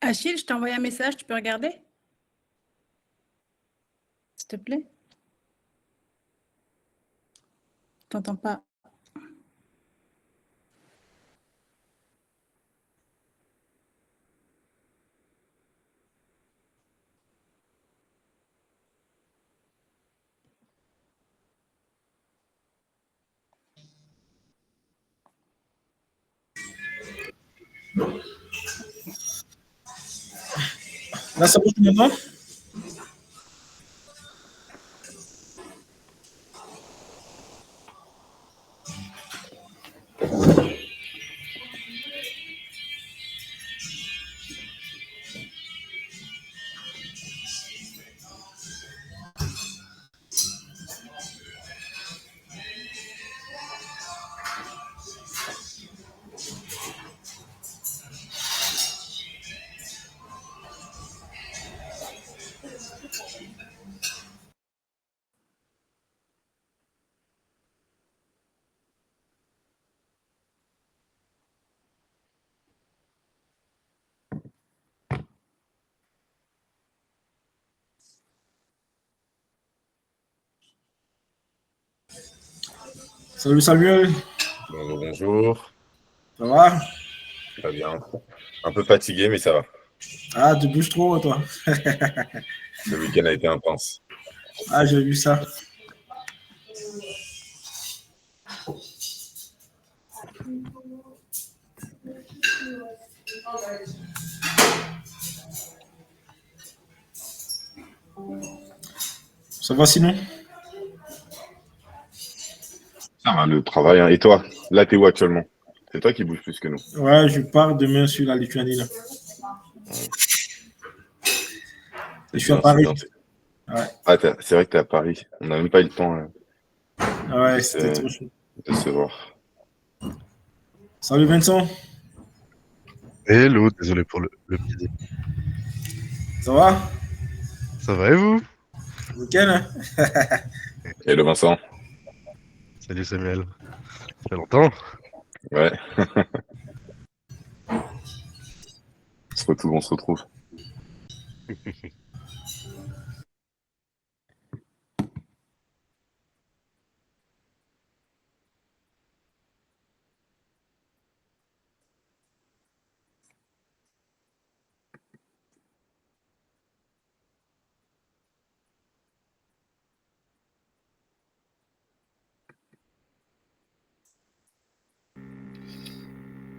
Achille, je t'ai envoyé un message, tu peux regarder? S'il te plaît? Je t'entends pas. Là, ça bouge maintenant? Salut Samuel, Bonjour, bonjour. ça va? Très bien. Un peu fatigué, mais ça va. Ah, tu bouges trop, toi. Le week-end a été intense. Ah, j'ai vu ça. Ça va sinon? Ça va, le travail, hein. Et toi, là, t'es où actuellement? C'est toi qui bouges plus que nous. Ouais, je pars demain sur la Lituanie, là. Ouais. Je C'est suis à bien, c'est Paris. bien. Ouais, Ah, c'est vrai que t'es à Paris. On n'a même pas eu le temps ouais, de c'était se, trop chaud. de se voir. Salut Vincent, Hello, désolé pour le petit dé. ça va? Ça va et vous? Nickel, hein? Et le Vincent? Salut Samuel. Ça fait longtemps? Ouais, on se retrouve.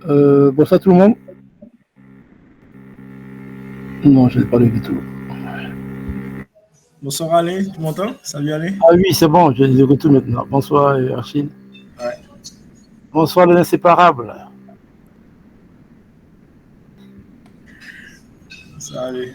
Bonsoir tout le monde. Non, je n'ai pas levé tout. Bonsoir Alain, tu m'entends? Salut Alain. Ah oui, c'est bon, je les écoute tout maintenant. Bonsoir Achille. Ouais, Bonsoir les inséparables. salut.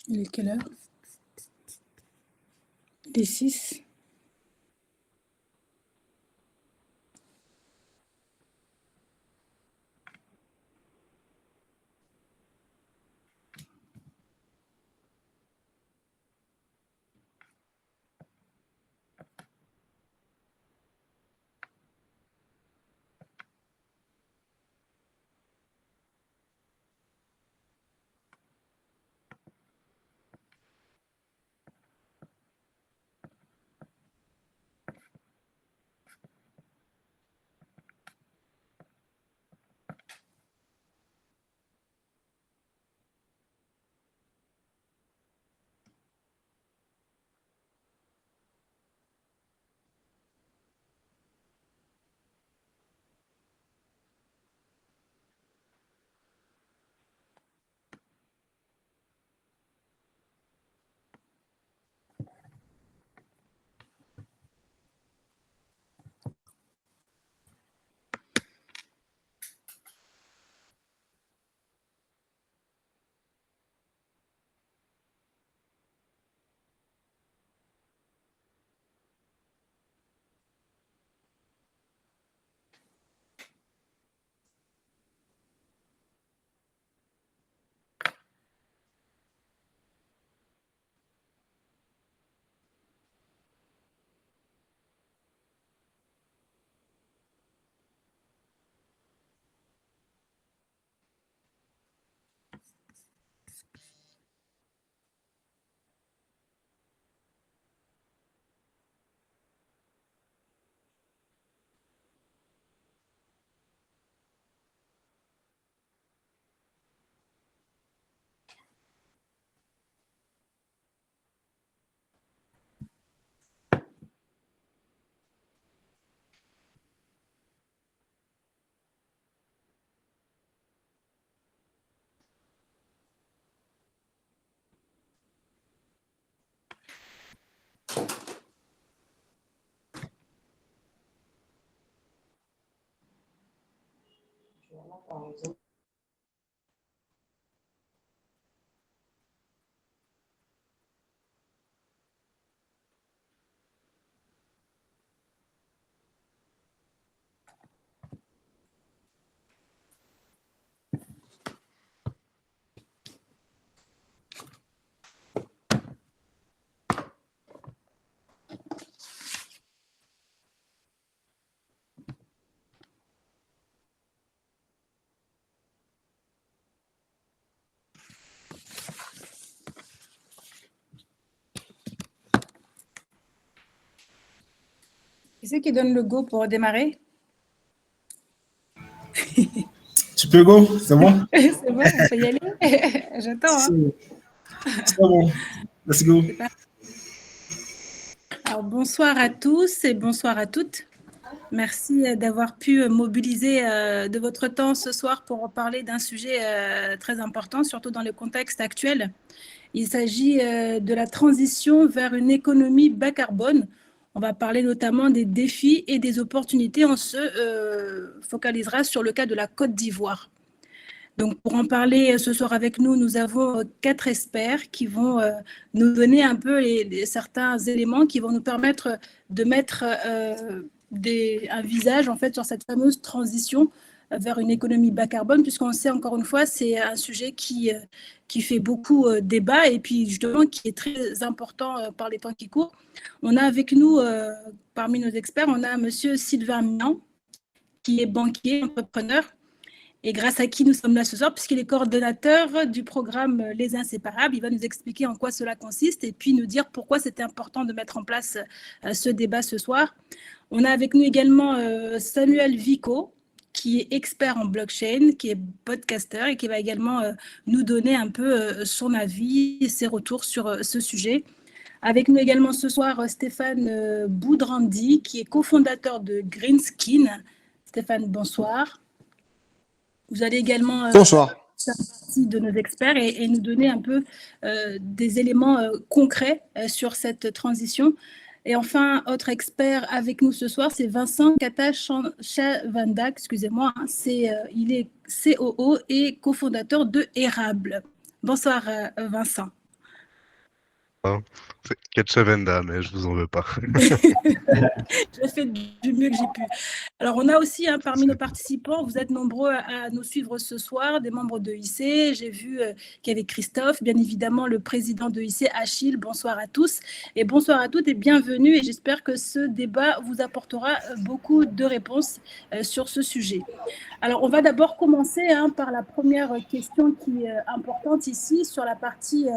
Il est quelle heure? Il est 6. Qui c'est qui donne le go pour démarrer? Tu peux go, c'est bon? C'est bon, on peut y aller. J'attends. Hein. C'est bon. Let's go. Alors, bonsoir à tous et bonsoir à toutes. Merci d'avoir pu mobiliser de votre temps ce soir pour parler d'un sujet très important, surtout dans le contexte actuel. Il s'agit de la transition vers une économie bas carbone. On va parler notamment des défis et des opportunités. On se focalisera sur le cas de la Côte d'Ivoire. Donc, pour en parler ce soir avec nous, nous avons 4 experts qui vont nous donner un peu certains éléments qui vont nous permettre de mettre un visage en fait sur cette fameuse transition vers une économie bas carbone, puisqu'on sait encore une fois, c'est un sujet qui fait beaucoup débat et puis justement qui est très important par les temps qui courent. On a avec nous, parmi nos experts, on a monsieur Sylvain Mian, qui est banquier, entrepreneur, et grâce à qui nous sommes là ce soir, puisqu'il est coordonnateur du programme Les Inséparables. Il va nous expliquer en quoi cela consiste et puis nous dire pourquoi c'était important de mettre en place ce débat ce soir. On a avec nous également Samuel Vico, qui est expert en blockchain, qui est podcaster et qui va également nous donner un peu son avis et ses retours sur ce sujet. Avec nous également ce soir Stéphane Boudrandi, qui est cofondateur de Greenskin. Stéphane, bonsoir. Vous allez également bonsoir. Faire partie de nos experts et nous donner un peu des éléments concrets sur cette transition. Et enfin, autre expert avec nous ce soir, c'est Vincent Kata-Chavanda, excusez-moi, il est COO et cofondateur de Érable. Bonsoir Vincent. C'est Ketchavenda, mais je vous en veux pas. J'ai fait du mieux que j'ai pu. Alors, on a aussi parmi nos participants, vous êtes nombreux à nous suivre ce soir, des membres de IC. J'ai vu qu'il y avait Christophe, bien évidemment le président de IC, Achille. Bonsoir à tous et bonsoir à toutes et bienvenue. Et j'espère que ce débat vous apportera beaucoup de réponses sur ce sujet. Alors, on va d'abord commencer par la première question qui est importante ici sur la partie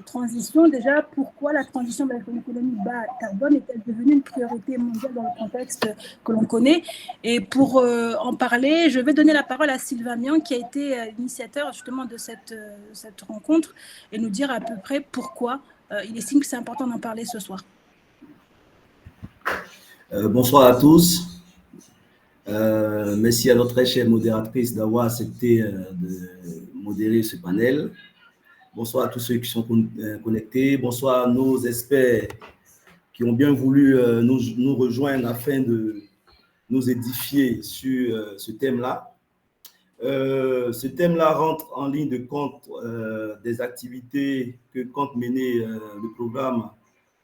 transition. Déjà, pourquoi la transition vers une économie bas carbone est-elle devenue une priorité mondiale dans le contexte que l'on connaît? Et pour en parler, je vais donner la parole à Sylvain Mian, qui a été l'initiateur justement de cette rencontre, et nous dire à peu près pourquoi il estime que c'est important d'en parler ce soir. Bonsoir à tous. Merci à notre très chère modératrice d'avoir accepté de modérer ce panel. Bonsoir à tous ceux qui sont connectés. Bonsoir à nos experts qui ont bien voulu nous rejoindre afin de nous édifier sur ce thème-là. Ce thème-là rentre en ligne de compte des activités que compte mener le programme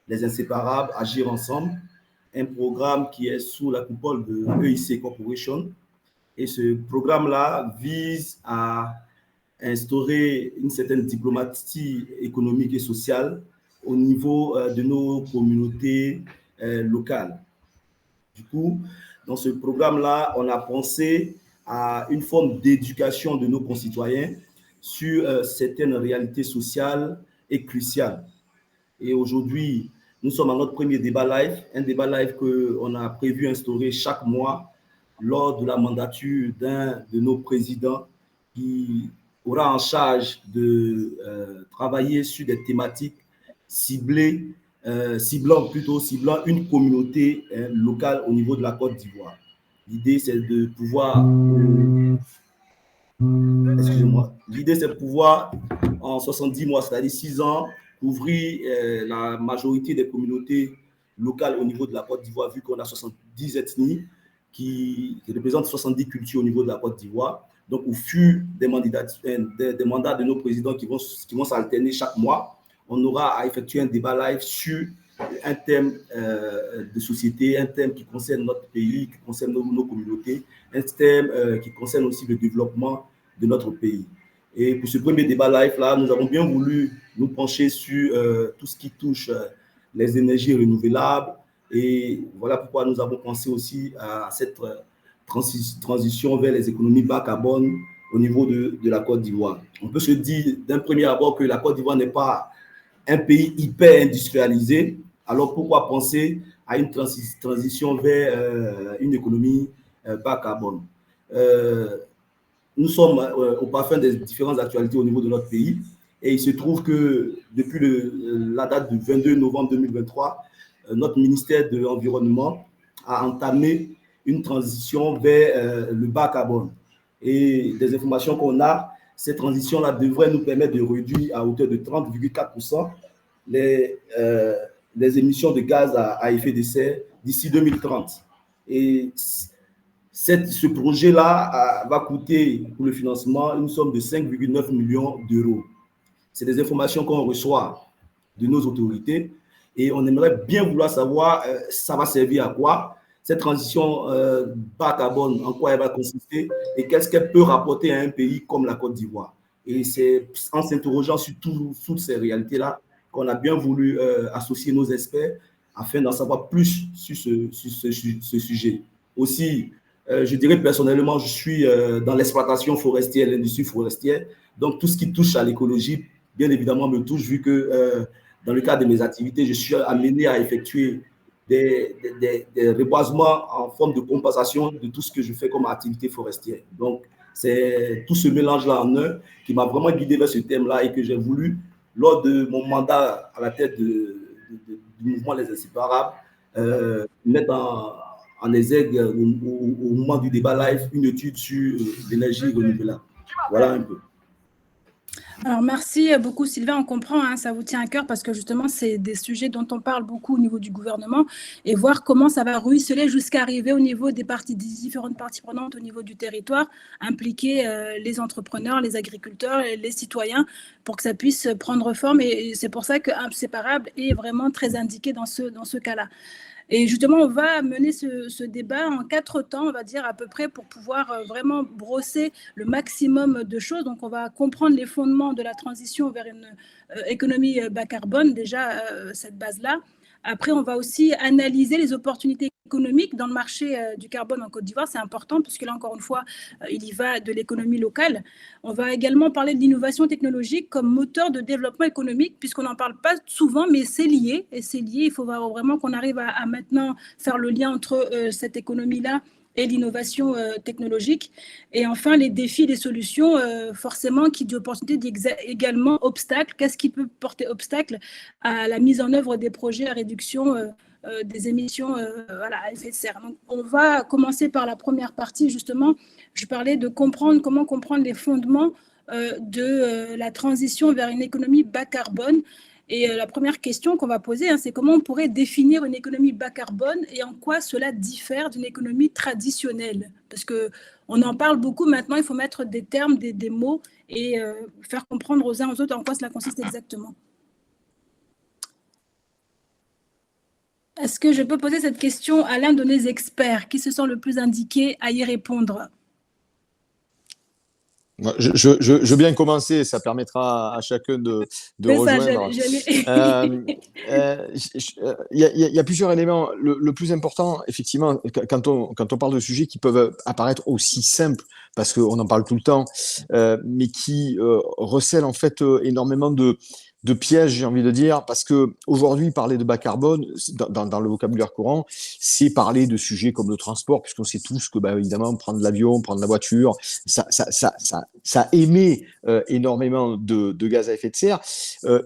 Les Inséparables, Agir Ensemble, un programme qui est sous la coupole de EIC Corporation. Et ce programme-là vise à instaurer une certaine diplomatie économique et sociale au niveau de nos communautés locales. Du coup, dans ce programme-là, on a pensé à une forme d'éducation de nos concitoyens sur certaines réalités sociales et cruciales. Et aujourd'hui, nous sommes à notre premier débat live, un débat live qu'on a prévu instaurer chaque mois lors de la mandature d'un de nos présidents qui aura en charge de travailler sur des thématiques ciblant une communauté locale au niveau de la Côte d'Ivoire. L'idée, c'est de pouvoir, en 70 mois, c'est-à-dire 6 ans, couvrir la majorité des communautés locales au niveau de la Côte d'Ivoire, vu qu'on a 70 ethnies qui représentent 70 cultures au niveau de la Côte d'Ivoire. Donc, au fur des mandats de nos présidents qui vont s'alterner chaque mois, on aura à effectuer un débat live sur un thème de société, un thème qui concerne notre pays, qui concerne nos communautés, un thème qui concerne aussi le développement de notre pays. Et pour ce premier débat live-là, nous avons bien voulu nous pencher sur tout ce qui touche les énergies renouvelables. Et voilà pourquoi nous avons pensé aussi à cette transition vers les économies bas carbone au niveau de la Côte d'Ivoire. On peut se dire d'un premier abord que la Côte d'Ivoire n'est pas un pays hyper industrialisé. Alors pourquoi penser à une transition vers une économie bas carbone? Nous sommes au parfum des différentes actualités au niveau de notre pays et il se trouve que depuis la date du 22 novembre 2023, notre ministère de l'Environnement a entamé une transition vers le bas carbone. Et des informations qu'on a, cette transition-là devrait nous permettre de réduire à hauteur de 30,4% les émissions de gaz à effet de serre d'ici 2030. Et ce projet-là va coûter pour le financement une somme de 5,9 millions d'euros. C'est des informations qu'on reçoit de nos autorités et on aimerait bien vouloir savoir ça va servir à quoi, cette transition bas carbone, en quoi elle va consister et qu'est-ce qu'elle peut rapporter à un pays comme la Côte d'Ivoire. Et c'est en s'interrogeant sur toutes ces réalités-là qu'on a bien voulu associer nos experts afin d'en savoir plus sur ce sujet. Aussi, je dirais personnellement, je suis dans l'exploitation forestière, l'industrie forestière. Donc, tout ce qui touche à l'écologie, bien évidemment, me touche vu que dans le cadre de mes activités, je suis amené à effectuer des reboisements en forme de compensation de tout ce que je fais comme activité forestière. Donc, c'est tout ce mélange-là en un qui m'a vraiment guidé vers ce thème-là et que j'ai voulu, lors de mon mandat à la tête du mouvement Les Inséparables, mettre en exergue au moment du débat live une étude sur l'énergie renouvelable. Voilà un peu. Alors, merci beaucoup, Sylvain. On comprend, hein, ça vous tient à cœur parce que justement, c'est des sujets dont on parle beaucoup au niveau du gouvernement et voir comment ça va ruisseler jusqu'à arriver au niveau des différentes parties prenantes au niveau du territoire, impliquer les entrepreneurs, les agriculteurs, et les citoyens pour que ça puisse prendre forme. Et c'est pour ça que Inséparable est vraiment très indiqué dans ce cas-là. Et justement, on va mener ce débat en 4 temps, on va dire à peu près, pour pouvoir vraiment brosser le maximum de choses. Donc, on va comprendre les fondements de la transition vers une économie bas carbone, déjà cette base-là. Après, on va aussi analyser les opportunités économiques dans le marché du carbone en Côte d'Ivoire. C'est important puisque là, encore une fois, il y va de l'économie locale. On va également parler de l'innovation technologique comme moteur de développement économique, puisqu'on n'en parle pas souvent, mais c'est lié. Et c'est lié. Il faut vraiment qu'on arrive à maintenant faire le lien entre cette économie-là et l'innovation technologique. Et enfin, les défis, les solutions, forcément, qui disent opportunité, dit également obstacle. Qu'est-ce qui peut porter obstacle à la mise en œuvre des projets à réduction des émissions à effet de serre. Donc, on va commencer par la première partie, justement. Je parlais de comment comprendre les fondements de la transition vers une économie bas carbone. Et la première question qu'on va poser, hein, c'est comment on pourrait définir une économie bas carbone et en quoi cela diffère d'une économie traditionnelle. Parce qu'on en parle beaucoup maintenant, il faut mettre des termes, des mots et faire comprendre aux uns aux autres en quoi cela consiste exactement. Est-ce que je peux poser cette question à l'un de nos experts qui se sent le plus indiqué à y répondre? Je veux bien commencer, ça permettra à chacun de rejoindre. Il y a plusieurs éléments. Le plus important, effectivement, quand on parle de sujets qui peuvent apparaître aussi simples, parce qu'on en parle tout le temps, mais qui recèlent en fait énormément de pièges, j'ai envie de dire, parce que aujourd'hui, parler de bas carbone, dans le vocabulaire courant, c'est parler de sujets comme le transport, puisqu'on sait tous que, évidemment, prendre l'avion, prendre la voiture, ça émet énormément de gaz à effet de serre.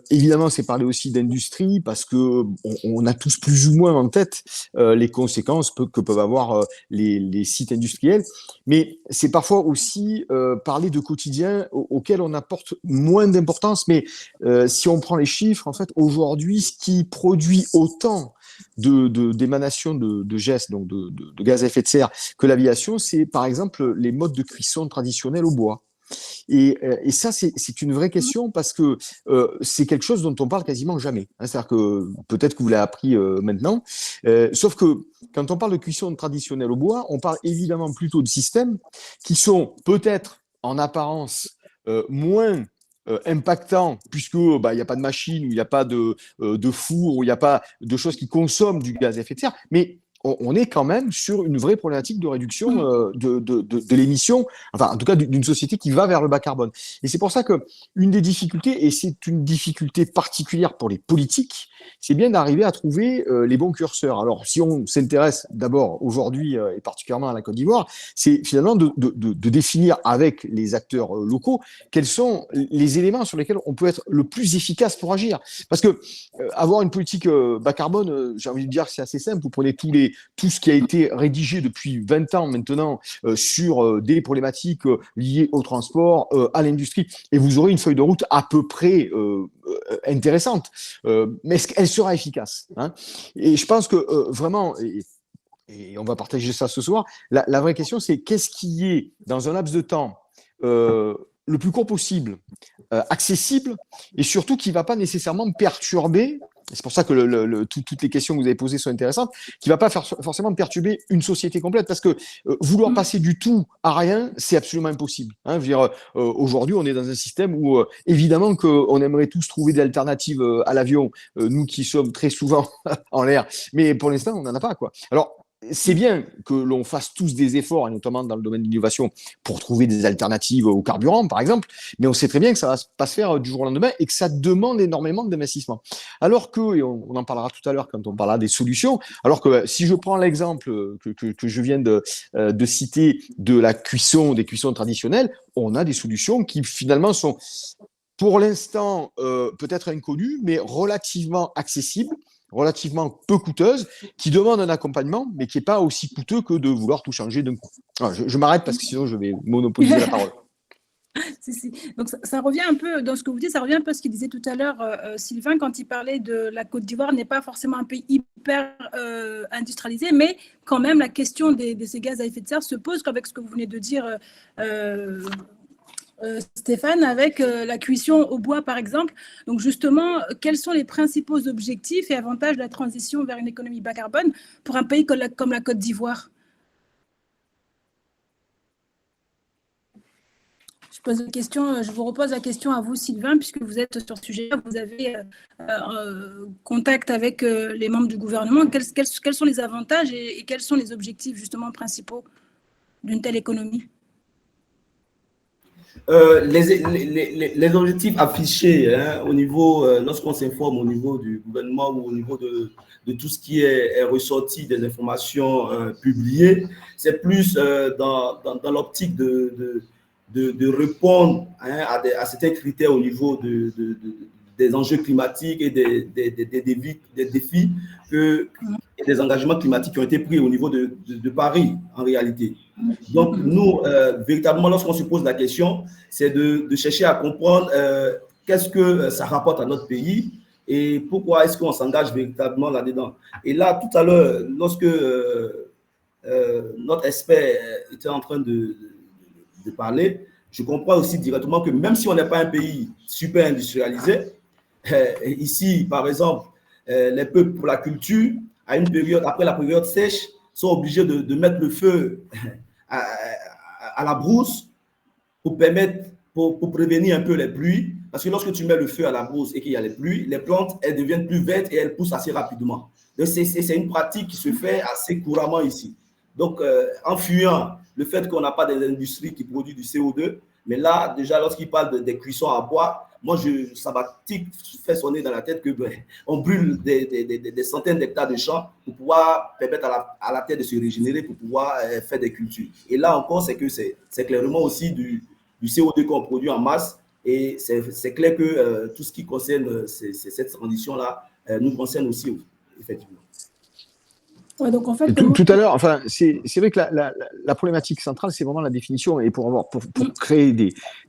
Évidemment, c'est parler aussi d'industrie, parce que on a tous plus ou moins en tête les conséquences que peuvent avoir les sites industriels, mais c'est parfois aussi parler de quotidien auquel on apporte moins d'importance, mais si on prend les chiffres, en fait, aujourd'hui, ce qui produit autant d'émanations de gestes, donc de gaz à effet de serre, que l'aviation, c'est par exemple les modes de cuisson traditionnels au bois. Et ça, c'est une vraie question parce que c'est quelque chose dont on parle quasiment jamais. Hein, c'est-à-dire que peut-être que vous l'avez appris maintenant, sauf que quand on parle de cuisson traditionnelle au bois, on parle évidemment plutôt de systèmes qui sont peut-être en apparence moins impactant, puisque il n'y a pas de machine, ou il n'y a pas de four, ou il n'y a pas de choses qui consomment du gaz à effet de serre, mais on est quand même sur une vraie problématique de réduction de l'émission, enfin en tout cas d'une société qui va vers le bas carbone. Et c'est pour ça que une des difficultés, et c'est une difficulté particulière pour les politiques, c'est bien d'arriver à trouver les bons curseurs. Alors si on s'intéresse d'abord aujourd'hui et particulièrement à la Côte d'Ivoire, c'est finalement de définir avec les acteurs locaux quels sont les éléments sur lesquels on peut être le plus efficace pour agir. Parce que avoir une politique bas carbone, j'ai envie de dire que c'est assez simple. Vous prenez tout ce qui a été rédigé depuis 20 ans maintenant sur des problématiques liées au transport, à l'industrie, et vous aurez une feuille de route à peu près intéressante. Mais est-ce qu'elle sera efficace, hein? Et je pense que vraiment, et on va partager ça ce soir, la vraie question, c'est qu'est-ce qui est, dans un laps de temps le plus court possible, accessible, et surtout qui ne va pas nécessairement perturber, c'est pour ça que toutes les questions que vous avez posées sont intéressantes, qui ne va pas forcément perturber une société complète, parce que vouloir passer du tout à rien, c'est absolument impossible. Hein. Je veux dire, aujourd'hui, on est dans un système où, évidemment, qu'on aimerait tous trouver des alternatives à l'avion, nous qui sommes très souvent en l'air, mais pour l'instant, on n'en a pas, quoi. Alors, c'est bien que l'on fasse tous des efforts, et notamment dans le domaine de l'innovation, pour trouver des alternatives au carburant, par exemple, mais on sait très bien que ça ne va pas se faire du jour au lendemain et que ça demande énormément d'investissement. Alors que, et on en parlera tout à l'heure quand on parlera des solutions, alors que si je prends l'exemple que je viens de citer de la cuisson, des cuissons traditionnelles, on a des solutions qui finalement sont pour l'instant peut-être inconnues, mais relativement accessibles, relativement peu coûteuse, qui demande un accompagnement, mais qui n'est pas aussi coûteux que de vouloir tout changer d'un coup. Alors, je m'arrête parce que sinon je vais monopoliser la parole. Si. Donc, ça revient un peu, dans ce que vous dites, ça revient un peu à ce qu'il disait tout à l'heure, Sylvain, quand il parlait de la Côte d'Ivoire n'est pas forcément un pays hyper industrialisé, mais quand même, la question de ces gaz à effet de serre se pose avec ce que vous venez de dire, Stéphane, avec la cuisson au bois, par exemple. Donc, justement, quels sont les principaux objectifs et avantages de la transition vers une économie bas carbone pour un pays comme la Côte d'Ivoire? Je vous repose la question à vous, Sylvain, puisque vous êtes sur ce sujet-là, vous avez contact avec les membres du gouvernement. Quels sont les avantages et quels sont les objectifs justement principaux d'une telle économie? Les objectifs affichés au niveau, lorsqu'on s'informe au niveau du gouvernement ou au niveau de tout ce qui est ressorti des informations publiées, c'est plus dans l'optique de répondre à certains critères au niveau des enjeux climatiques et des défis et des engagements climatiques qui ont été pris au niveau de Paris, en réalité. Donc, nous, véritablement, lorsqu'on se pose la question, c'est de chercher à comprendre qu'est-ce que ça rapporte à notre pays et pourquoi est-ce qu'on s'engage véritablement là-dedans. Et là, tout à l'heure, lorsque notre expert était en train de parler, je comprends aussi directement que même si on n'est pas un pays super industrialisé, ici, par exemple, les peuples pour la culture, à une période, après la période sèche, sont obligés de mettre le feu à la brousse pour prévenir un peu les pluies. Parce que lorsque tu mets le feu à la brousse et qu'il y a les pluies, les plantes, elles deviennent plus vertes et elles poussent assez rapidement. Donc, c'est une pratique qui se fait assez couramment ici. Donc, en fuyant le fait qu'on n'a pas des industries qui produisent du CO2, mais là, déjà, lorsqu'il parle des cuissons à bois, moi, ça m'a fait sonner dans la tête que on brûle des centaines d'hectares de champs pour pouvoir permettre à la terre de se régénérer, pour pouvoir faire des cultures. Et là encore, c'est clairement aussi du CO2 qu'on produit en masse. Et c'est clair que tout ce qui concerne cette transition-là nous concerne aussi, effectivement. Ouais, donc en fait, tout à l'heure, enfin, c'est vrai que la problématique centrale, c'est vraiment la définition. Et pour créer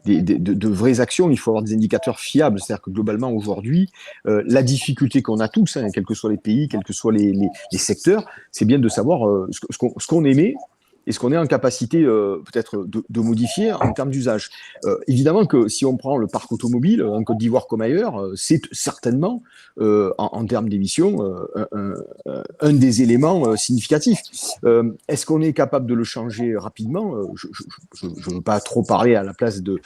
de vraies actions, il faut avoir des indicateurs fiables. C'est-à-dire que globalement, aujourd'hui, la difficulté qu'on a tous, quels que soient les pays, quels que soient les secteurs, c'est bien de savoir ce qu'on émet et ce qu'on est en capacité peut-être de modifier en termes d'usage. Évidemment que si on prend le parc automobile en Côte d'Ivoire comme ailleurs, c'est certainement, en termes d'émissions, un des éléments significatifs. Est-ce qu'on est capable de le changer rapidement? Je ne veux pas trop parler à la place de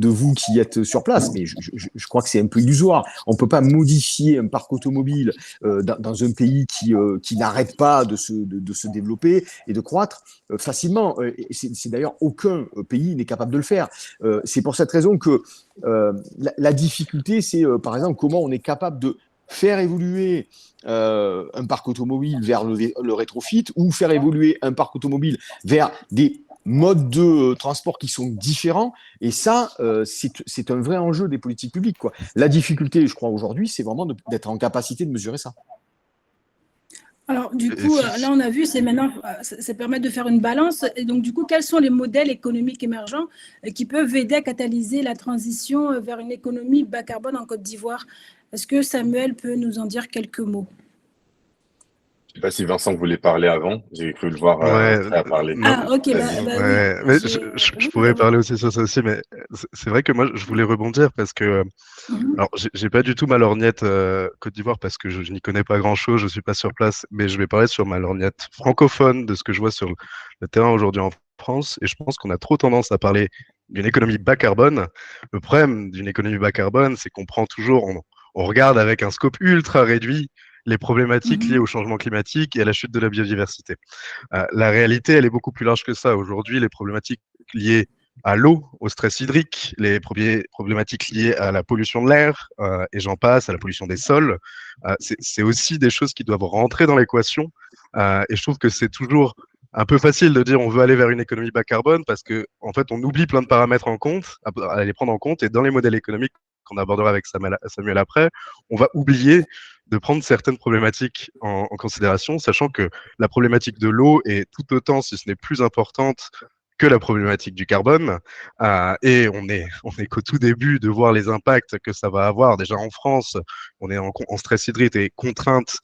vous qui êtes sur place, mais je crois que c'est un peu illusoire. On ne peut pas modifier un parc automobile dans un pays qui n'arrête pas de se développer et de croître facilement. C'est d'ailleurs aucun pays n'est capable de le faire. C'est pour cette raison que la difficulté, c'est par exemple comment on est capable de faire évoluer un parc automobile vers le rétrofit ou faire évoluer un parc automobile vers des modes de transport qui sont différents. Et ça, c'est un vrai enjeu des politiques publiques, quoi. La difficulté, je crois, aujourd'hui, c'est vraiment d'être en capacité de mesurer ça. Alors, du coup, là, on a vu, ça permet de faire une balance. Et donc, du coup, quels sont les modèles économiques émergents qui peuvent aider à catalyser la transition vers une économie bas carbone en Côte d'Ivoire? Est-ce que Samuel peut nous en dire quelques mots? Je ne sais pas si Vincent voulait parler avant. J'ai cru le voir à parler. Ah, ok. Mais je pourrais parler aussi sur ça aussi, mais c'est vrai que moi, je voulais rebondir parce que alors, j'ai pas du tout ma lorgnette Côte d'Ivoire parce que je n'y connais pas grand-chose, je suis pas sur place, mais je vais parler sur ma lorgnette francophone de ce que je vois sur le terrain aujourd'hui en France. Et je pense qu'on a trop tendance à parler d'une économie bas carbone. Le problème d'une économie bas carbone, c'est qu'on prend toujours, on regarde avec un scope ultra réduit les problématiques liées au changement climatique et à la chute de la biodiversité. La réalité, elle est beaucoup plus large que ça. Aujourd'hui, les problématiques liées à l'eau, au stress hydrique, les problématiques liées à la pollution de l'air, et j'en passe, à la pollution des sols, c'est aussi des choses qui doivent rentrer dans l'équation. Et je trouve que c'est toujours un peu facile de dire on veut aller vers une économie bas carbone parce que en fait, on oublie plein de paramètres à les prendre en compte. Et dans les modèles économiques qu'on abordera avec Samuel après, on va oublier de prendre certaines problématiques en considération, sachant que la problématique de l'eau est tout autant, si ce n'est plus importante, que la problématique du carbone. Et on est qu'au tout début de voir les impacts que ça va avoir. Déjà en France, on est en stress hydrique et contrainte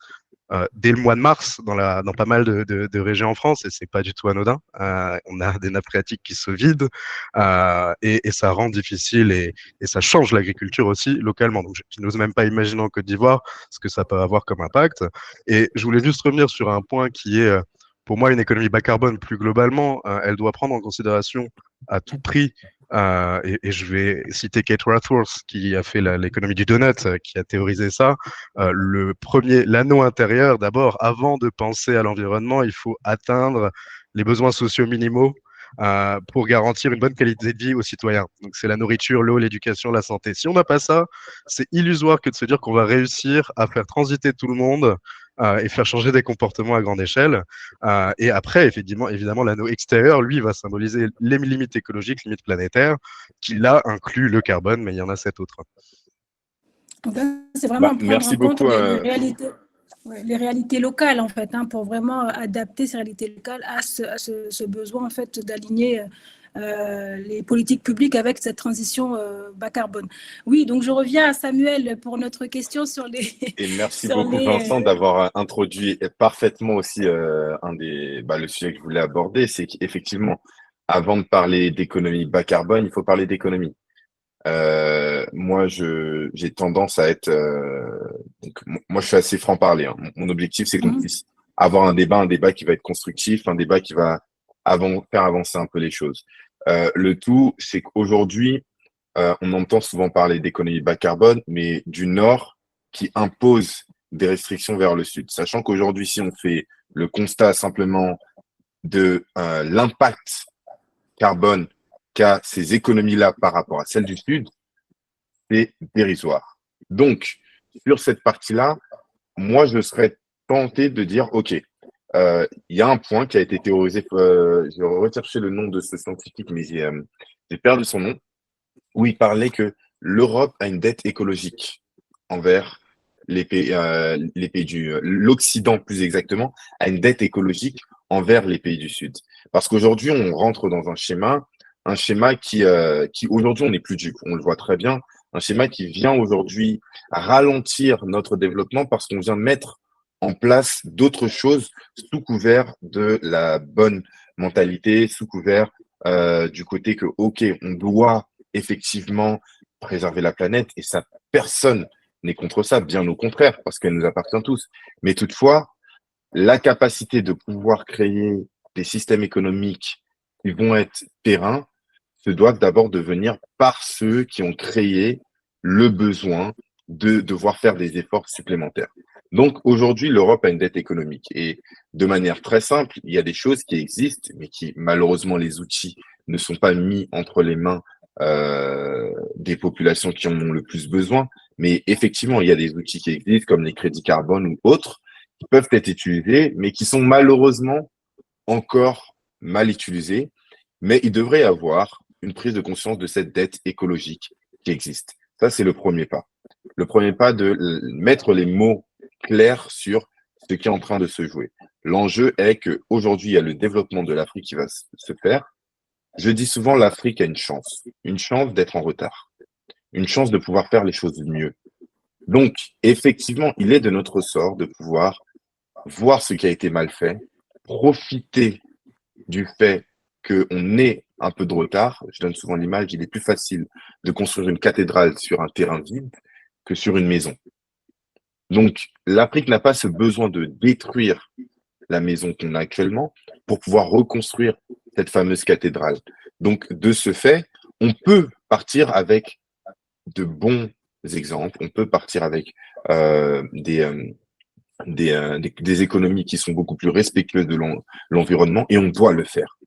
dès le mois de mars dans pas mal de régions en France, et c'est pas du tout anodin. On a des nappes phréatiques qui se vident et ça rend difficile et ça change l'agriculture aussi localement. Donc je n'ose même pas imaginer en Côte d'Ivoire ce que ça peut avoir comme impact. Et je voulais juste revenir sur un point qui est pour moi une économie bas carbone plus globalement. Elle doit prendre en considération à tout prix et je vais citer Kate Rathworth qui a fait l'économie du donut, qui a théorisé ça. L'anneau intérieur, d'abord, avant de penser à l'environnement, il faut atteindre les besoins sociaux minimaux pour garantir une bonne qualité de vie aux citoyens. Donc c'est la nourriture, l'eau, l'éducation, la santé. Si on n'a pas ça, c'est illusoire que de se dire qu'on va réussir à faire transiter tout le monde et faire changer des comportements à grande échelle. Et après, évidemment, l'anneau extérieur, lui, va symboliser les limites écologiques, limites planétaires, qui là inclut le carbone, mais il y en a 7 autres. Donc là, c'est vraiment prendre merci en compte beaucoup, les réalités locales, en fait, pour vraiment adapter ces réalités locales à ce besoin, en fait, d'aligner les politiques publiques avec cette transition bas carbone. Oui, donc je reviens à Samuel pour notre question sur les... Et merci beaucoup, Vincent, d'avoir introduit parfaitement aussi le sujet que je voulais aborder, c'est qu'effectivement, avant de parler d'économie bas carbone, il faut parler d'économie. Moi, j'ai tendance à être... moi, je suis assez franc-parler. Hein. Mon objectif, c'est qu'on puisse avoir un débat qui va être constructif, un débat qui va faire avancer un peu les choses. Le tout, c'est qu'aujourd'hui, on entend souvent parler d'économie bas carbone, mais du Nord qui impose des restrictions vers le Sud. Sachant qu'aujourd'hui, si on fait le constat simplement de l'impact carbone qu'a ces économies-là par rapport à celles du Sud, c'est dérisoire. Donc, sur cette partie-là, moi, je serais tenté de dire, OK, il y a un point qui a été théorisé, je vais rechercher le nom de ce scientifique, mais j'ai perdu son nom, où il parlait que l'Europe a une dette écologique envers les pays l'Occident plus exactement, a une dette écologique envers les pays du Sud. Parce qu'aujourd'hui, on rentre dans un schéma qui aujourd'hui, on n'est plus dupe, on le voit très bien, un schéma qui vient aujourd'hui ralentir notre développement parce qu'on vient mettre en place d'autres choses sous couvert de la bonne mentalité, sous couvert du côté que, OK, on doit effectivement préserver la planète et ça, personne n'est contre ça, bien au contraire, parce qu'elle nous appartient tous. Mais toutefois, la capacité de pouvoir créer des systèmes économiques qui vont être pérennes se doivent d'abord de venir par ceux qui ont créé le besoin de devoir faire des efforts supplémentaires. Donc aujourd'hui, l'Europe a une dette économique et de manière très simple, il y a des choses qui existent, mais qui malheureusement les outils ne sont pas mis entre les mains des populations qui en ont le plus besoin. Mais effectivement, il y a des outils qui existent comme les crédits carbone ou autres qui peuvent être utilisés, mais qui sont malheureusement encore mal utilisés. Mais il devrait y avoir une prise de conscience de cette dette écologique qui existe. Ça, c'est le premier pas. Le premier pas de mettre les mots clairs sur ce qui est en train de se jouer. L'enjeu est qu'aujourd'hui, il y a le développement de l'Afrique qui va se faire. Je dis souvent, l'Afrique a une chance d'être en retard, une chance de pouvoir faire les choses mieux. Donc, effectivement, il est de notre sort de pouvoir voir ce qui a été mal fait, profiter du fait qu'on ait un peu de retard. Je donne souvent l'image, il est plus facile de construire une cathédrale sur un terrain vide que sur une maison. Donc, l'Afrique n'a pas ce besoin de détruire la maison qu'on a actuellement pour pouvoir reconstruire cette fameuse cathédrale. Donc, de ce fait, on peut partir avec de bons exemples, on peut partir avec des économies qui sont beaucoup plus respectueuses de l'environnement et on doit le faire.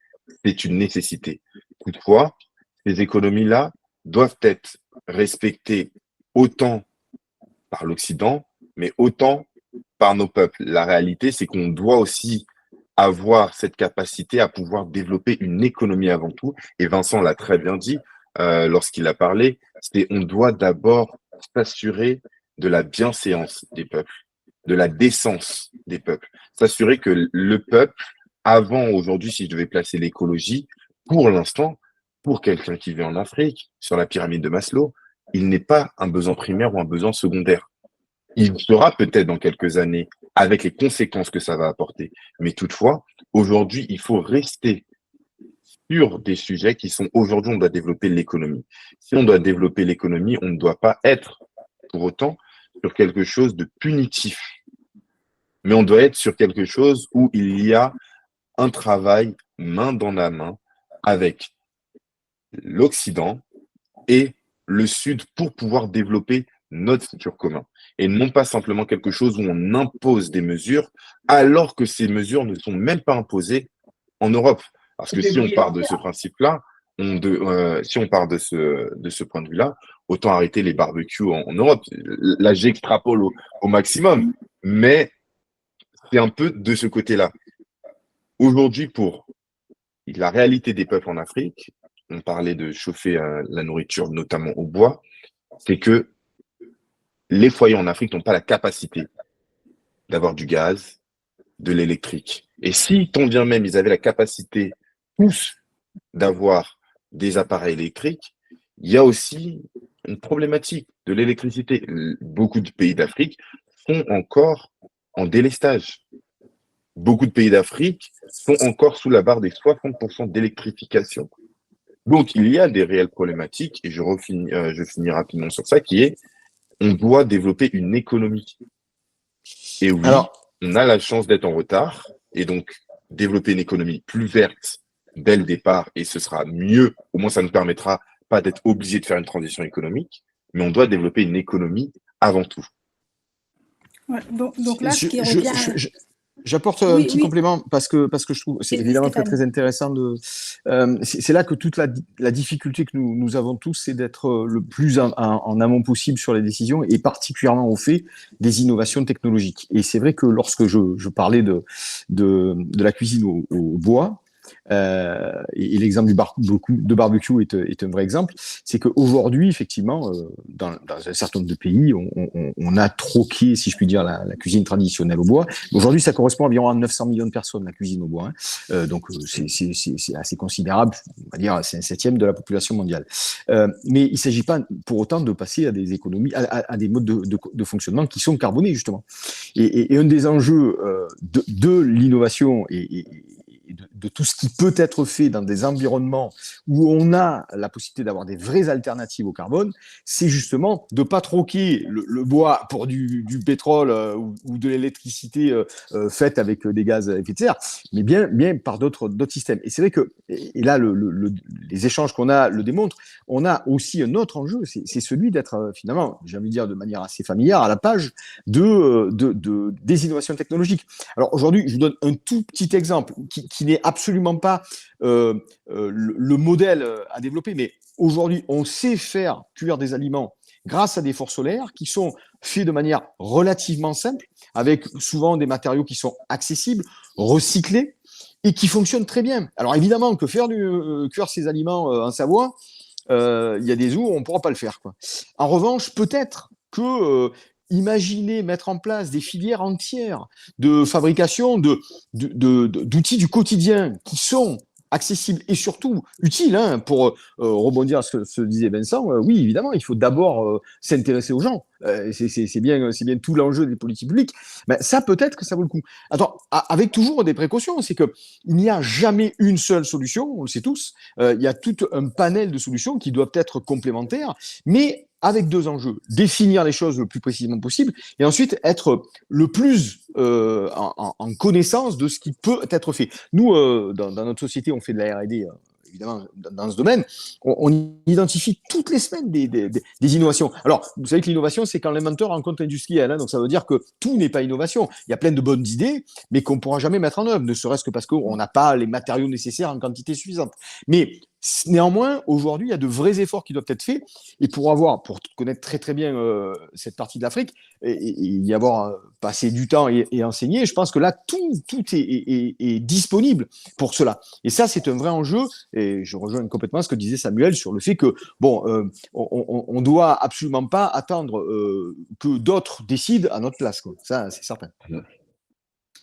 C'est une nécessité. Toutefois, ces économies-là doivent être respectées autant par l'Occident, mais autant par nos peuples. La réalité, c'est qu'on doit aussi avoir cette capacité à pouvoir développer une économie avant tout. Et Vincent l'a très bien dit lorsqu'il a parlé, on doit d'abord s'assurer de la bienséance des peuples, de la décence des peuples. S'assurer que le peuple, avant aujourd'hui, si je devais placer l'écologie, pour l'instant, pour quelqu'un qui vit en Afrique, sur la pyramide de Maslow, il n'est pas un besoin primaire ou un besoin secondaire. Il sera peut-être dans quelques années avec les conséquences que ça va apporter. Mais toutefois, aujourd'hui, il faut rester sur des sujets qui sont aujourd'hui, on doit développer l'économie. Si on doit développer l'économie, on ne doit pas être pour autant sur quelque chose de punitif. Mais on doit être sur quelque chose où il y a un travail main dans la main avec l'Occident et le Sud pour pouvoir développer notre futur commun. Et non pas simplement quelque chose où on impose des mesures alors que ces mesures ne sont même pas imposées en Europe. Parce que si on part de ce principe-là, si on part de ce point de vue-là, autant arrêter les barbecues en Europe. Là, j'extrapole au maximum, mais c'est un peu de ce côté-là. Aujourd'hui, pour la réalité des peuples en Afrique, on parlait de chauffer la nourriture, notamment au bois, c'est que les foyers en Afrique n'ont pas la capacité d'avoir du gaz, de l'électrique. Et si, tant bien même, ils avaient la capacité tous d'avoir des appareils électriques, il y a aussi une problématique de l'électricité. Beaucoup de pays d'Afrique sont encore en délestage. Beaucoup de pays d'Afrique sont encore sous la barre des 60% d'électrification. Donc, il y a des réelles problématiques, et je finis rapidement sur ça, qui est on doit développer une économie. Et oui, on a la chance d'être en retard, et donc développer une économie plus verte dès le départ, et ce sera mieux, au moins ça ne permettra pas d'être obligé de faire une transition économique, mais on doit développer une économie avant tout. Ouais, donc là, ce qui revient... J'apporte un petit complément parce que je trouve c'est évidemment très intéressant c'est là que toute la difficulté que nous avons tous, c'est d'être le plus en amont possible sur les décisions et particulièrement au fait des innovations technologiques. Et c'est vrai que lorsque je parlais de la cuisine au bois, et l'exemple de barbecue est un vrai exemple, c'est qu'aujourd'hui, effectivement, dans un certain nombre de pays, on a troqué, si je puis dire, la cuisine traditionnelle au bois. Aujourd'hui, ça correspond à environ 900 millions de personnes, la cuisine au bois. Donc, c'est assez considérable, on va dire, c'est un septième de la population mondiale. Mais il ne s'agit pas pour autant de passer à des économies, à des modes de fonctionnement qui sont carbonés, justement. Et un des enjeux de l'innovation et de tout ce qui peut être fait dans des environnements où on a la possibilité d'avoir des vraies alternatives au carbone, c'est justement de ne pas troquer le bois pour du pétrole ou de l'électricité faite avec des gaz à effet de serre, mais bien par d'autres systèmes. Et c'est vrai que, et là, les échanges qu'on a le démontrent, on a aussi un autre enjeu, c'est celui d'être finalement, j'ai envie de dire de manière assez familière, à la page des innovations technologiques. Alors aujourd'hui, je vous donne un tout petit exemple qui n'est absolument pas le modèle à développer, mais aujourd'hui, on sait faire cuire des aliments grâce à des fours solaires qui sont faits de manière relativement simple, avec souvent des matériaux qui sont accessibles, recyclés, et qui fonctionnent très bien. Alors évidemment que faire cuire ces aliments en Savoie, il y a des où on ne pourra pas le faire, quoi. En revanche, peut-être que imaginer mettre en place des filières entières de fabrication d'outils du quotidien qui sont accessibles et surtout utiles, pour rebondir à ce que disait Vincent. Oui, évidemment, il faut d'abord s'intéresser aux gens. C'est bien tout l'enjeu des politiques publiques. Mais ça, peut-être que ça vaut le coup. Attends, avec toujours des précautions, c'est que il n'y a jamais une seule solution, on le sait tous. Il y a tout un panel de solutions qui doivent être complémentaires, mais avec deux enjeux: définir les choses le plus précisément possible et ensuite être le plus en connaissance de ce qui peut être fait. Nous, dans notre société, on fait de la R&D, évidemment, dans ce domaine. On identifie toutes les semaines des innovations. Alors, vous savez que l'innovation, c'est quand l'inventeur rencontre l'industriel, donc ça veut dire que tout n'est pas innovation. Il y a plein de bonnes idées, mais qu'on ne pourra jamais mettre en œuvre, ne serait-ce que parce qu'on n'a pas les matériaux nécessaires en quantité suffisante. Mais néanmoins, aujourd'hui, il y a de vrais efforts qui doivent être faits. Et pour connaître très très bien cette partie de l'Afrique et y avoir passé du temps et enseigné, je pense que là, tout est disponible pour cela. Et ça, c'est un vrai enjeu. Et je rejoins complètement ce que disait Samuel sur le fait que, on doit absolument pas attendre que d'autres décident à notre place, quoi. Ça, c'est certain.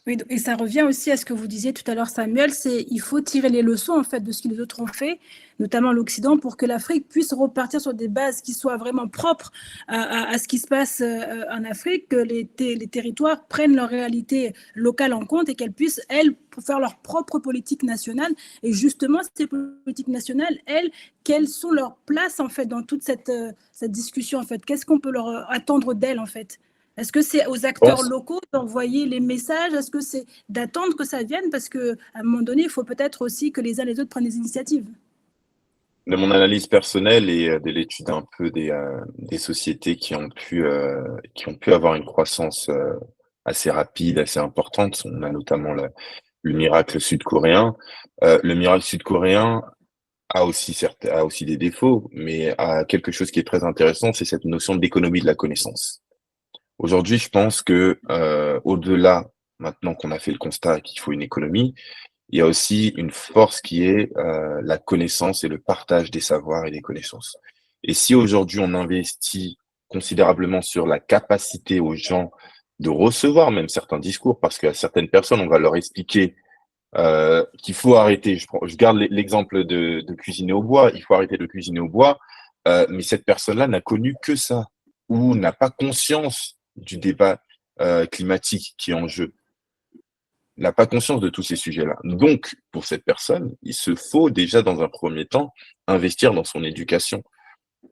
Oui, et ça revient aussi à ce que vous disiez tout à l'heure, Samuel, c'est il faut tirer les leçons en fait de ce que les autres ont fait, notamment l'Occident, pour que l'Afrique puisse repartir sur des bases qui soient vraiment propres à ce qui se passe en Afrique, que les territoires prennent leur réalité locale en compte et qu'elles puissent, elles, faire leur propre politique nationale. Et justement, ces politiques nationales, elles, quelles sont leurs places en fait dans toute cette discussion en fait? Qu'est-ce qu'on peut leur attendre d'elles en fait? Est-ce que c'est aux acteurs locaux d'envoyer les messages? Est-ce que c'est d'attendre que ça vienne? Parce qu'à un moment donné, il faut peut-être aussi que les uns et les autres prennent des initiatives. De mon analyse personnelle et de l'étude un peu des sociétés qui ont pu avoir une croissance assez rapide, assez importante, on a notamment le miracle sud-coréen. Le miracle sud-coréen a aussi des défauts, mais a quelque chose qui est très intéressant, c'est cette notion d'économie de la connaissance. Aujourd'hui, je pense que au-delà, maintenant qu'on a fait le constat qu'il faut une économie, il y a aussi une force qui est la connaissance et le partage des savoirs et des connaissances. Et si aujourd'hui on investit considérablement sur la capacité aux gens de recevoir même certains discours, parce qu'à certaines personnes, on va leur expliquer qu'il faut arrêter. Je garde l'exemple de cuisiner au bois. Il faut arrêter de cuisiner au bois, mais cette personne-là n'a connu que ça ou n'a pas conscience du débat climatique qui est en jeu, n'a pas conscience de tous ces sujets-là. Donc, pour cette personne, il se faut déjà, dans un premier temps, investir dans son éducation.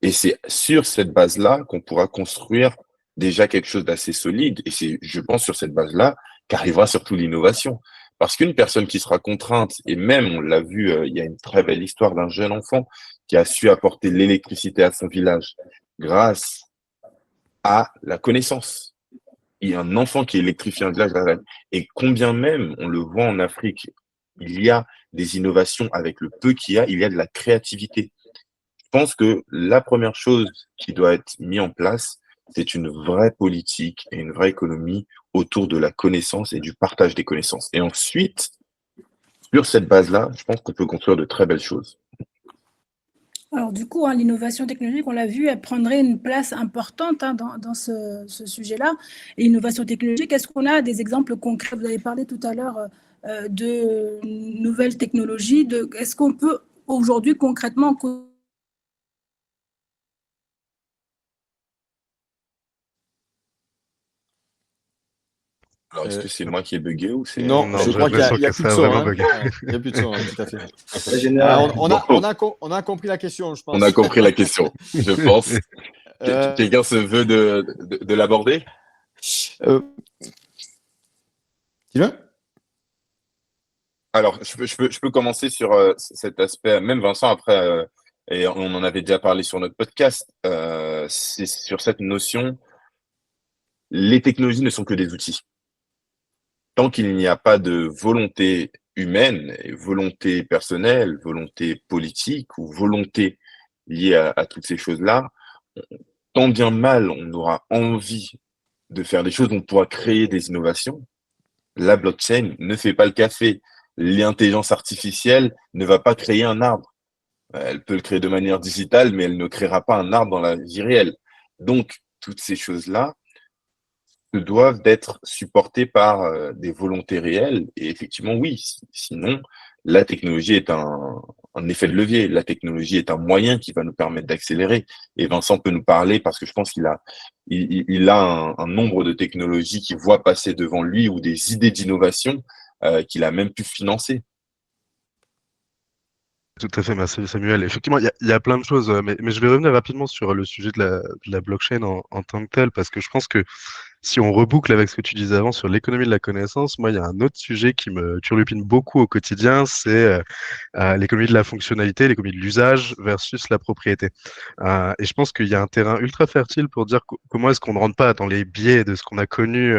Et c'est sur cette base-là qu'on pourra construire déjà quelque chose d'assez solide. Et c'est, je pense, sur cette base-là qu'arrivera surtout l'innovation. Parce qu'une personne qui sera contrainte, et même, on l'a vu, il y a une très belle histoire d'un jeune enfant qui a su apporter l'électricité à son village grâce à la connaissance. Il y a un enfant qui électrifie un village. Et combien même, on le voit en Afrique, il y a des innovations avec le peu qu'il y a, il y a de la créativité. Je pense que la première chose qui doit être mise en place, c'est une vraie politique et une vraie économie autour de la connaissance et du partage des connaissances. Et ensuite, sur cette base-là, je pense qu'on peut construire de très belles choses. Alors du coup, l'innovation technologique, on l'a vu, elle prendrait une place importante dans ce sujet-là. Et l'innovation technologique, est-ce qu'on a des exemples concrets? Vous avez parlé tout à l'heure de nouvelles technologies. Est-ce qu'on peut aujourd'hui concrètement... Alors, est-ce que c'est moi qui ai bugué ou c'est... Non, je crois qu'il y a plus de son. Il n'y a plus de son, tout à fait. On a compris la question, je pense. On a compris la question, je pense. Quelqu'un se veut de l'aborder? Tu veux? Alors, je peux commencer sur cet aspect, même Vincent, après, et on en avait déjà parlé sur notre podcast, c'est sur cette notion, les technologies ne sont que des outils. Tant qu'il n'y a pas de volonté humaine, volonté personnelle, volonté politique ou volonté liée à toutes ces choses-là, tant bien mal on aura envie de faire des choses, on pourra créer des innovations. La blockchain ne fait pas le café. L'intelligence artificielle ne va pas créer un arbre. Elle peut le créer de manière digitale, mais elle ne créera pas un arbre dans la vie réelle. Donc, toutes ces choses-là doivent être supportées par des volontés réelles. Et effectivement, oui, sinon, la technologie est un effet de levier. La technologie est un moyen qui va nous permettre d'accélérer. Et Vincent peut nous parler parce que je pense qu'il a, un nombre de technologies qu'il voit passer devant lui ou des idées d'innovation qu'il a même pu financer. Tout à fait, merci Samuel. Effectivement, il y a plein de choses, mais je vais revenir rapidement sur le sujet de la blockchain en tant que tel, parce que je pense que si on reboucle avec ce que tu disais avant sur l'économie de la connaissance, moi, il y a un autre sujet qui me turlupine beaucoup au quotidien, c'est l'économie de la fonctionnalité, l'économie de l'usage versus la propriété. Et je pense qu'il y a un terrain ultra fertile pour dire comment est-ce qu'on ne rentre pas dans les biais de ce qu'on a connu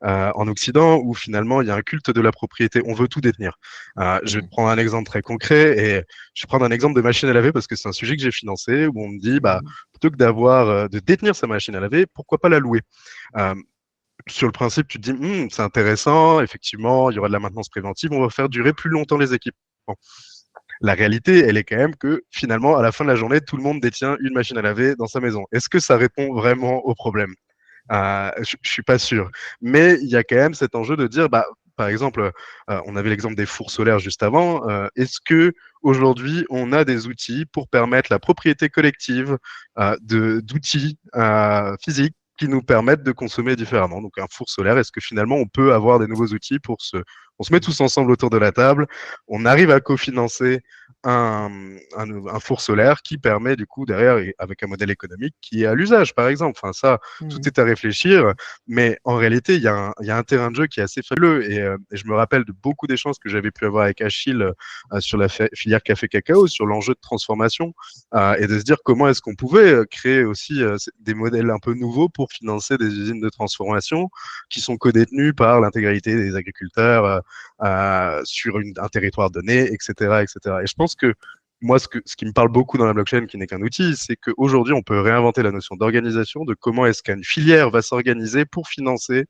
en Occident, où finalement, il y a un culte de la propriété. On veut tout détenir. Je vais te prendre un exemple très concret et je vais prendre un exemple de machine à laver parce que c'est un sujet que j'ai financé où on me dit, plutôt que de détenir sa machine à laver, pourquoi pas la louer? Sur le principe, tu te dis, c'est intéressant, effectivement, il y aura de la maintenance préventive, on va faire durer plus longtemps les équipements. La réalité, elle est quand même que finalement, à la fin de la journée, tout le monde détient une machine à laver dans sa maison. Est-ce que ça répond vraiment au problème? Je suis pas sûr. Mais il y a quand même cet enjeu de dire, par exemple, on avait l'exemple des fours solaires juste avant. Est-ce que aujourd'hui, on a des outils pour permettre la propriété collective d'outils physiques qui nous permettent de consommer différemment? Donc, un four solaire, est-ce que finalement, on peut avoir des nouveaux outils on se met tous ensemble autour de la table, on arrive à cofinancer un four solaire qui permet du coup derrière, avec un modèle économique qui est à l'usage, par exemple. Enfin, ça, tout est à réfléchir, mais en réalité, il y a un terrain de jeu qui est assez fabuleux. Et je me rappelle de beaucoup d'échanges que j'avais pu avoir avec Achille sur la filière café-cacao, sur l'enjeu de transformation, et de se dire comment est-ce qu'on pouvait créer aussi des modèles un peu nouveaux pour financer des usines de transformation qui sont codétenues par l'intégralité des agriculteurs sur un territoire donné, etc., etc. Et je pense que moi, ce qui me parle beaucoup dans la blockchain, qui n'est qu'un outil, c'est qu'aujourd'hui, on peut réinventer la notion d'organisation, de comment est-ce qu'une filière va s'organiser pour financer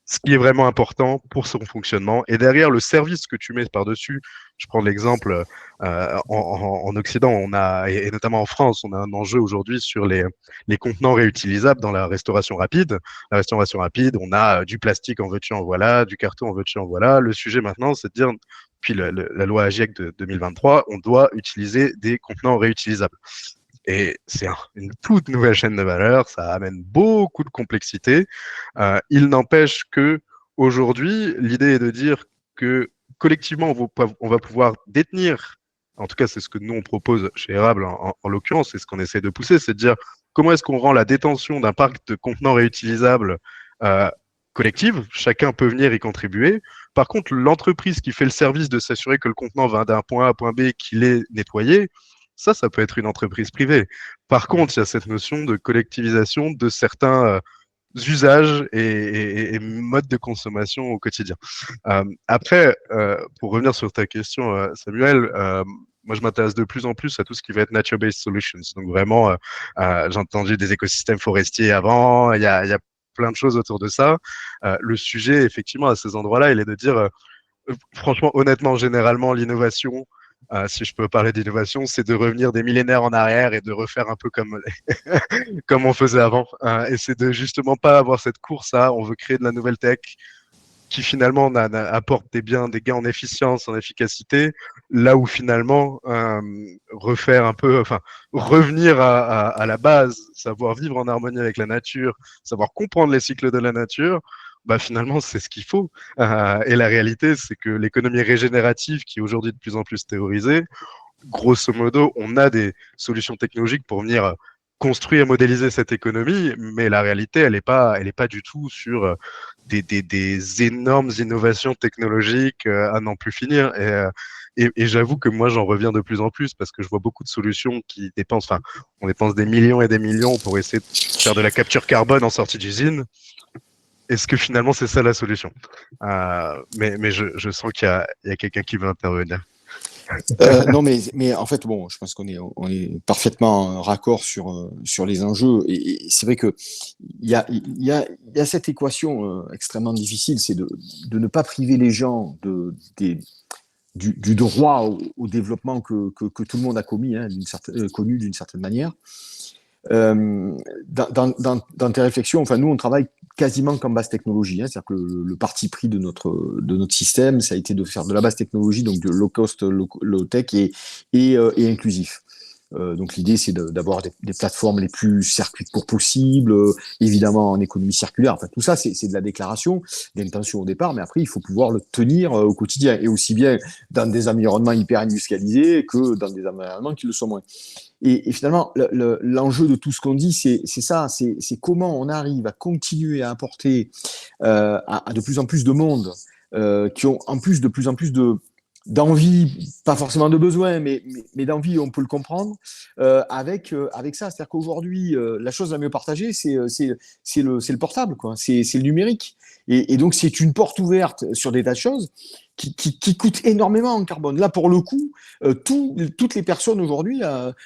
ce qui est vraiment important pour son fonctionnement. Et derrière, le service que tu mets par-dessus, je prends l'exemple en Occident, et notamment en France, on a un enjeu aujourd'hui sur les contenants réutilisables dans la restauration rapide. La restauration rapide, on a du plastique en veux-tu en voilà, du carton en veux-tu en voilà. Le sujet maintenant, c'est de dire, puis la loi AGIEC de 2023, on doit utiliser des contenants réutilisables. Et c'est une toute nouvelle chaîne de valeur, ça amène beaucoup de complexité. Il n'empêche que aujourd'hui, l'idée est de dire que collectivement, on va pouvoir détenir, en tout cas c'est ce que nous on propose chez Érable en l'occurrence, c'est ce qu'on essaie de pousser, c'est de dire comment est-ce qu'on rend la détention d'un parc de contenants réutilisables collective, chacun peut venir y contribuer. Par contre, l'entreprise qui fait le service de s'assurer que le contenant va d'un point A à point B, qu'il est nettoyé, ça peut être une entreprise privée. Par contre, il y a cette notion de collectivisation de certains usages et modes de consommation au quotidien. Après, pour revenir sur ta question, Samuel, moi, je m'intéresse de plus en plus à tout ce qui va être nature-based solutions. Donc, vraiment, j'ai entendu des écosystèmes forestiers avant, il y a plein de choses autour de ça. Le sujet, effectivement, à ces endroits-là, il est de dire, franchement, honnêtement, généralement, l'innovation, si je peux parler d'innovation, c'est de revenir des millénaires en arrière et de refaire un peu comme comme on faisait avant. Et c'est de justement pas avoir cette course à on veut créer de la nouvelle tech qui finalement apporte des gains en efficience, en efficacité, là où finalement refaire un peu, enfin revenir à la base, savoir vivre en harmonie avec la nature, savoir comprendre les cycles de la nature, bah finalement c'est ce qu'il faut. Et la réalité, c'est que l'économie régénérative, qui est aujourd'hui de plus en plus théorisée, grosso modo, on a des solutions technologiques pour venir construire et modéliser cette économie, mais la réalité, elle est pas du tout sur des énormes innovations technologiques à n'en plus finir. Et j'avoue que moi, j'en reviens de plus en plus parce que je vois beaucoup de solutions qui dépensent, enfin, on dépense des millions et des millions pour essayer de faire de la capture carbone en sortie d'usine. Est-ce que finalement, c'est ça la solution? Mais je sens qu'il y a quelqu'un qui veut intervenir. Non, mais en fait, bon, je pense qu'on est parfaitement raccord sur les enjeux. Et c'est vrai que il y a cette équation extrêmement difficile, c'est de ne pas priver les gens du droit au développement que tout le monde a connu d'une certaine manière. Dans tes réflexions, enfin nous on travaille quasiment qu'en basse technologie, c'est-à-dire que le parti pris de notre système, ça a été de faire de la basse technologie, donc de low cost, low tech et inclusif. Donc l'idée c'est d'avoir des plateformes les plus circuits courts possibles, évidemment en économie circulaire. Enfin tout ça c'est de la déclaration d'intention au départ, mais après il faut pouvoir le tenir au quotidien, et aussi bien dans des environnements hyper industrialisés que dans des environnements qui le sont moins. Et finalement, l'enjeu de tout ce qu'on dit, c'est ça, c'est comment on arrive à continuer à apporter à de plus en plus de monde qui ont en plus de plus en plus d'envie, pas forcément de besoin, mais d'envie, on peut le comprendre, avec ça. C'est-à-dire qu'aujourd'hui, la chose la mieux partagée, c'est le portable, quoi. C'est le numérique. Et donc, c'est une porte ouverte sur des tas de choses qui coûtent énormément en carbone. Là, pour le coup, toutes les personnes aujourd'hui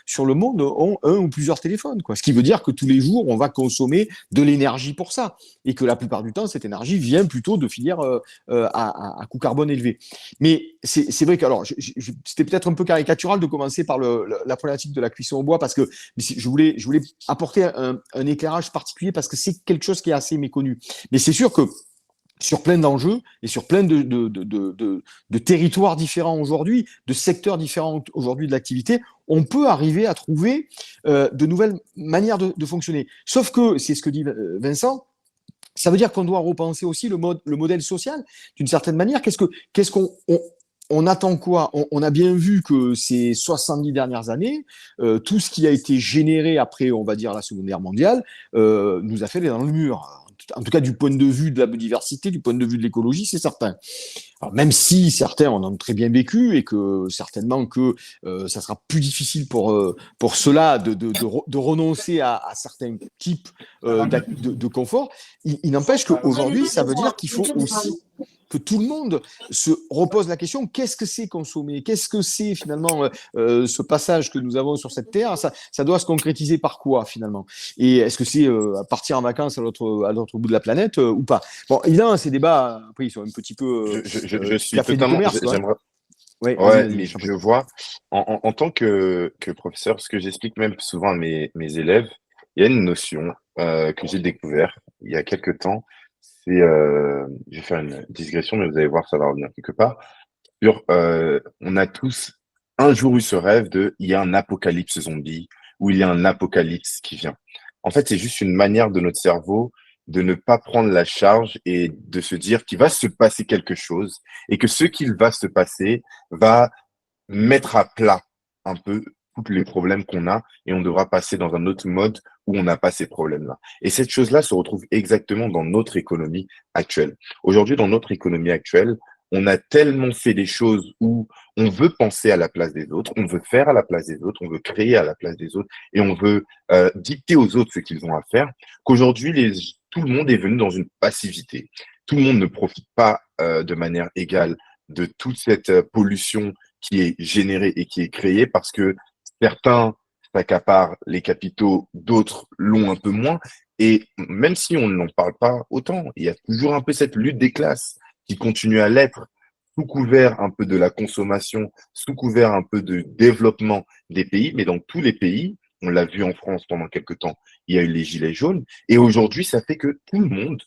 sur le monde ont un ou plusieurs téléphones, quoi. Ce qui veut dire que tous les jours, on va consommer de l'énergie pour ça. Et que la plupart du temps, cette énergie vient plutôt de filières à coût carbone élevé. Mais c'est vrai que, alors, c'était peut-être un peu caricatural de commencer par la problématique de la cuisson au bois, parce que je voulais apporter un éclairage particulier, parce que c'est quelque chose qui est assez méconnu. Mais c'est sûr que sur plein d'enjeux et sur plein de territoires différents aujourd'hui, de secteurs différents aujourd'hui de l'activité, on peut arriver à trouver de nouvelles manières de fonctionner. Sauf que, c'est ce que dit Vincent, ça veut dire qu'on doit repenser aussi le modèle social d'une certaine manière. Qu'est-ce qu'on on attend quoi? On a bien vu que ces 70 dernières années, tout ce qui a été généré après, on va dire, la Seconde Guerre mondiale, nous a fait aller dans le mur. En tout cas, du point de vue de la biodiversité, du point de vue de l'écologie, c'est certain. Alors, même si certains en ont très bien vécu et que certainement que ça sera plus difficile pour ceux-là de renoncer à certains types de confort, il n'empêche qu'aujourd'hui, ça veut dire qu'il faut aussi que tout le monde se repose la question, qu'est-ce que c'est consommer? Qu'est-ce que c'est finalement ce passage que nous avons sur cette terre? Ça doit se concrétiser par quoi finalement? Et est-ce que c'est partir en vacances à l'autre bout de la planète ou pas? Bon, évidemment, ces débats, après, ils sont un petit peu je suis café du totalement. commerce, quoi. J'aimerais. Ouais, Ouais, vas-y, mais je t'en prie. je vois, en tant que professeur, ce que j'explique même souvent à mes élèves, il y a une notion que j'ai découvert il y a quelques temps. Je vais faire une digression, mais vous allez voir, ça va revenir quelque part. On a tous un jour eu ce rêve il y a un apocalypse zombie ou il y a un apocalypse qui vient. En fait, c'est juste une manière de notre cerveau de ne pas prendre la charge et de se dire qu'il va se passer quelque chose et que ce qu'il va se passer va mettre à plat un peu tous les problèmes qu'on a et on devra passer dans un autre mode où on n'a pas ces problèmes-là. Et cette chose-là se retrouve exactement dans notre économie actuelle. Aujourd'hui, dans notre économie actuelle, on a tellement fait des choses où on veut penser à la place des autres, on veut faire à la place des autres, on veut créer à la place des autres et on veut dicter aux autres ce qu'ils ont à faire, qu'aujourd'hui, tout le monde est venu dans une passivité. Tout le monde ne profite pas de manière égale de toute cette pollution qui est générée et qui est créée parce que certains s'accaparent les capitaux, d'autres l'ont un peu moins. Et même si on n'en parle pas autant, il y a toujours un peu cette lutte des classes qui continue à l'être sous couvert un peu de la consommation, sous couvert un peu de développement des pays. Mais dans tous les pays, on l'a vu en France pendant quelques temps, il y a eu les gilets jaunes. Et aujourd'hui, ça fait que tout le monde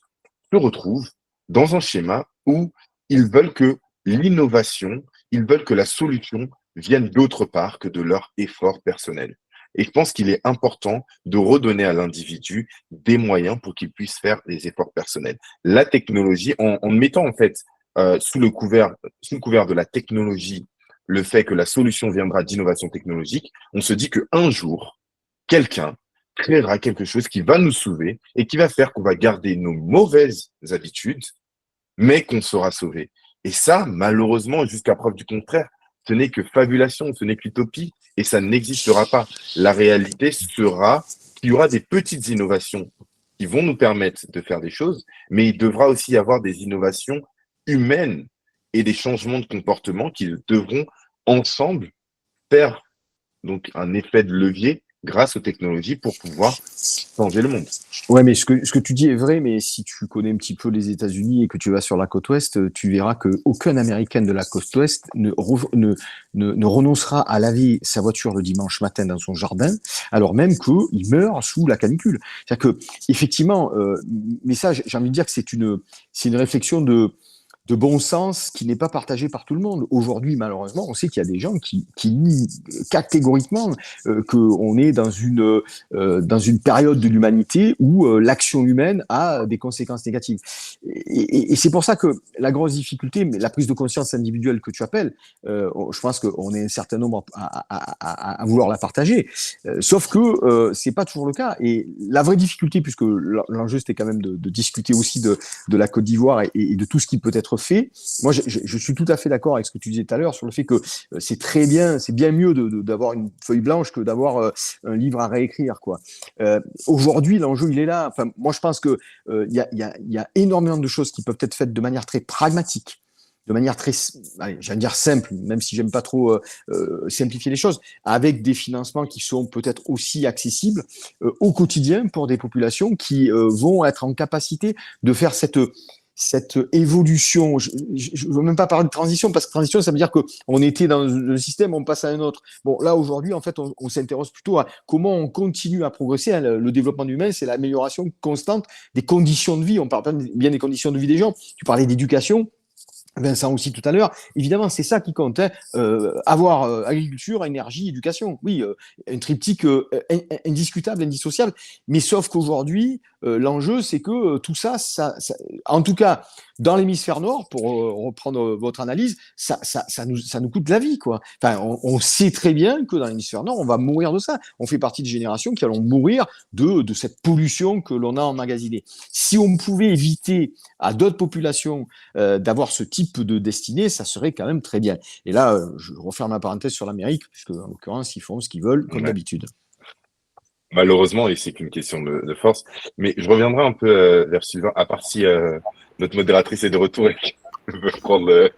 se retrouve dans un schéma où ils veulent que l'innovation, ils veulent que la solution vienne d'autre part que de leur effort personnel. Et je pense qu'il est important de redonner à l'individu des moyens pour qu'il puisse faire des efforts personnels. La technologie, en mettant en fait sous le couvert de la technologie le fait que la solution viendra d'innovation technologique, on se dit qu'un jour, quelqu'un créera quelque chose qui va nous sauver et qui va faire qu'on va garder nos mauvaises habitudes, mais qu'on sera sauvé. Et ça, malheureusement, jusqu'à preuve du contraire, ce n'est que fabulation, ce n'est qu'utopie, et ça n'existera pas. La réalité sera qu'il y aura des petites innovations qui vont nous permettre de faire des choses, mais il devra aussi y avoir des innovations humaines et des changements de comportement qui devront ensemble faire donc un effet de levier grâce aux technologies pour pouvoir changer le monde. Ouais, mais ce que tu dis est vrai, mais si tu connais un petit peu les États-Unis et que tu vas sur la côte ouest, tu verras qu'aucun Américain de la côte ouest ne renoncera à laver sa voiture le dimanche matin dans son jardin, alors même qu'il meurt sous la canicule. C'est-à-dire que, effectivement, mais ça, j'ai envie de dire que c'est une réflexion de bon sens qui n'est pas partagé par tout le monde. Aujourd'hui, malheureusement, on sait qu'il y a des gens qui nient catégoriquement qu'on est dans une période de l'humanité où l'action humaine a des conséquences négatives. Et c'est pour ça que la grosse difficulté, mais la prise de conscience individuelle que tu appelles, je pense qu'on est un certain nombre à vouloir la partager. Sauf que c'est pas toujours le cas. Et la vraie difficulté, puisque l'enjeu c'était quand même de discuter aussi de la Côte d'Ivoire et de tout ce qui peut être fait. Moi, je suis tout à fait d'accord avec ce que tu disais tout à l'heure sur le fait que c'est très bien, c'est bien mieux d'avoir une feuille blanche que d'avoir un livre à réécrire, quoi. Aujourd'hui, l'enjeu, il est là. Enfin, moi, je pense que il y a énormément de choses qui peuvent être faites de manière très pragmatique, de manière très, allez, j'allais dire simple, même si j'aime pas trop simplifier les choses, avec des financements qui sont peut-être aussi accessibles au quotidien pour des populations qui vont être en capacité de faire cette évolution. Je ne veux même pas parler de transition, parce que transition, ça veut dire qu'on était dans le système, on passe à un autre. Bon, là, aujourd'hui, en fait, on s'intéresse plutôt à comment on continue à progresser. Hein. Le développement humain, c'est l'amélioration constante des conditions de vie. On parle bien des conditions de vie des gens. Tu parlais d'éducation. Vincent aussi tout à l'heure, évidemment, c'est ça qui compte. Hein. Avoir agriculture, énergie, éducation. Oui, un triptyque indiscutable, indissociable. Mais sauf qu'aujourd'hui, l'enjeu, c'est que tout ça, en tout cas, dans l'hémisphère nord, pour reprendre votre analyse, ça nous coûte la vie, quoi. Enfin, on sait très bien que dans l'hémisphère nord, on va mourir de ça. On fait partie de générations qui allons mourir de cette pollution que l'on a emmagasinée. Si on pouvait éviter à d'autres populations d'avoir ce type de destinée, ça serait quand même très bien. Et là, je referme ma parenthèse sur l'Amérique, puisque en l'occurrence, ils font ce qu'ils veulent, comme d'habitude. Malheureusement, et c'est qu'une question de force. Mais je reviendrai un peu vers Sylvain, à part si notre modératrice est de retour et qu'elle veut prendre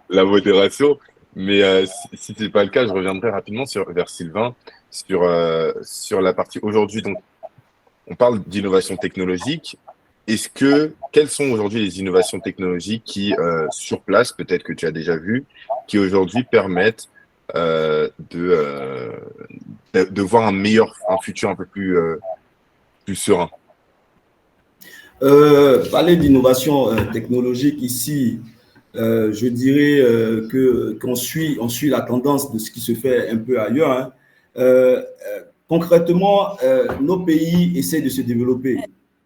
la modération. Mais si ce n'est pas le cas, je reviendrai rapidement vers Sylvain sur la partie aujourd'hui. Donc, on parle d'innovation technologique. Quelles sont aujourd'hui les innovations technologiques qui, sur place, peut-être que tu as déjà vu, qui aujourd'hui permettent de voir un futur un peu plus serein? Parler d'innovation technologique ici, je dirais qu'on suit la tendance de ce qui se fait un peu ailleurs. Hein. Concrètement, nos pays essaient de se développer.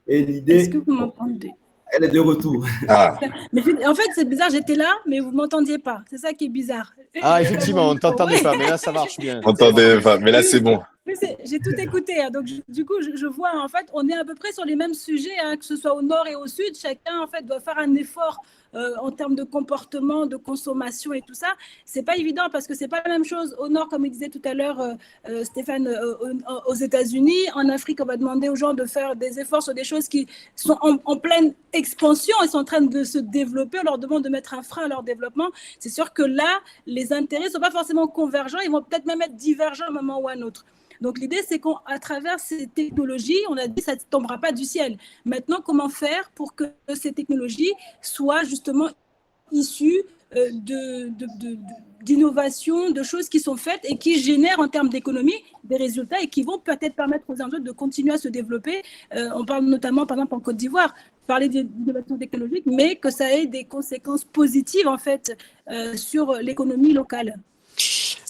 Et l'idée, est-ce que vous m'entendez? Elle est de retour. Ah. Mais en fait, c'est bizarre, j'étais là, mais vous ne m'entendiez pas. C'est ça qui est bizarre. Ah, effectivement, on ne t'entendait pas, mais là, ça marche bien. On t'entendait pas, mais là, c'est bon. J'ai tout écouté, hein, donc du coup, je vois, en fait, on est à peu près sur les mêmes sujets, hein, que ce soit au nord et au sud. Chacun, en fait, doit faire un effort en termes de comportement, de consommation et tout ça. C'est pas évident parce que c'est pas la même chose au nord, comme il disait tout à l'heure Stéphane, aux États-Unis. En Afrique, on va demander aux gens de faire des efforts sur des choses qui sont en pleine expansion, ils sont en train de se développer. On leur demande de mettre un frein à leur développement. C'est sûr que là, les intérêts sont pas forcément convergents, ils vont peut-être même être divergents à un moment ou à un autre. Donc, l'idée, c'est qu'à travers ces technologies, on a dit que ça ne tombera pas du ciel. Maintenant, comment faire pour que ces technologies soient justement issues d'innovations, de choses qui sont faites et qui génèrent en termes d'économie des résultats et qui vont peut-être permettre aux Antilles de continuer à se développer. On parle notamment, par exemple, en Côte d'Ivoire, parler d'innovation technologique, mais que ça ait des conséquences positives, en fait, sur l'économie locale.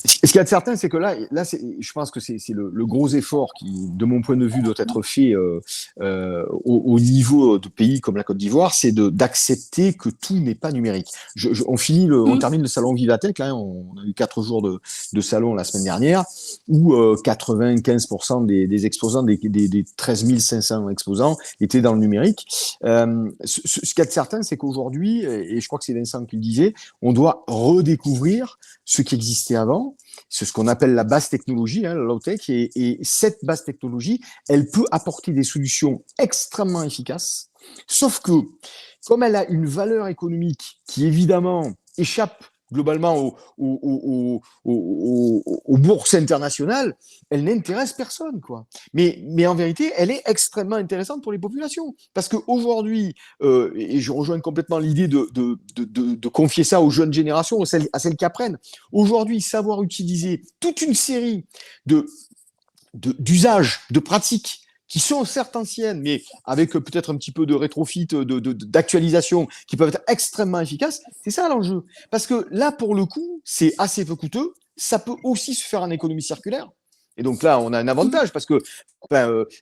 Ce qu'il y a de certain, c'est que là je pense que c'est le gros effort qui, de mon point de vue, doit être fait au niveau de pays comme la Côte d'Ivoire, c'est d'accepter que tout n'est pas numérique. On termine le salon Vivatech, là, on a eu 4 jours de salon la semaine dernière, où 95% des exposants, des 13 500 exposants, étaient dans le numérique. Ce qu'il y a de certain, c'est qu'aujourd'hui, et je crois que c'est Vincent qui le disait, on doit redécouvrir ce qui existait avant. C'est ce qu'on appelle la basse technologie, hein, la low-tech, et cette basse technologie, elle peut apporter des solutions extrêmement efficaces, sauf que, comme elle a une valeur économique qui, évidemment, échappe globalement aux bourses internationales, elle n'intéresse personne, quoi. Mais en vérité, elle est extrêmement intéressante pour les populations. Parce qu'aujourd'hui, et je rejoins complètement l'idée de confier ça aux jeunes générations, à celles qui apprennent, aujourd'hui, savoir utiliser toute une série d'usages, de pratiques qui sont certes anciennes, mais avec peut-être un petit peu de rétrofit, d'actualisation, qui peuvent être extrêmement efficaces, c'est ça l'enjeu. Parce que là, pour le coup, c'est assez peu coûteux, ça peut aussi se faire en économie circulaire. Et donc là, on a un avantage parce que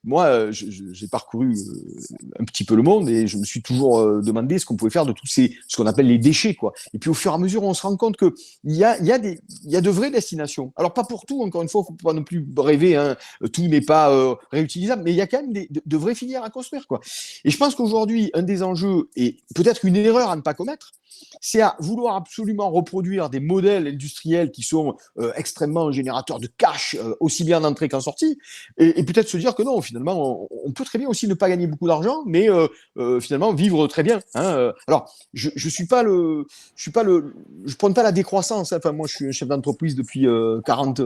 moi, j'ai parcouru un petit peu le monde et je me suis toujours demandé ce qu'on pouvait faire de tous ce qu'on appelle les déchets, quoi. Et puis au fur et à mesure, on se rend compte que il y a de vraies destinations. Alors pas pour tout, encore une fois, faut pas non plus rêver, hein, tout n'est pas réutilisable, mais il y a quand même de vraies filières à construire, quoi. Et je pense qu'aujourd'hui, un des enjeux, et peut-être une erreur à ne pas commettre, c'est à vouloir absolument reproduire des modèles industriels qui sont extrêmement générateurs de cash, aussi bien en entrée qu'en sortie, et peut-être se dire que non, finalement, on peut très bien aussi ne pas gagner beaucoup d'argent, mais finalement vivre très bien. Hein. Alors, je prône pas la décroissance. Hein. Enfin, moi, je suis un chef d'entreprise depuis 40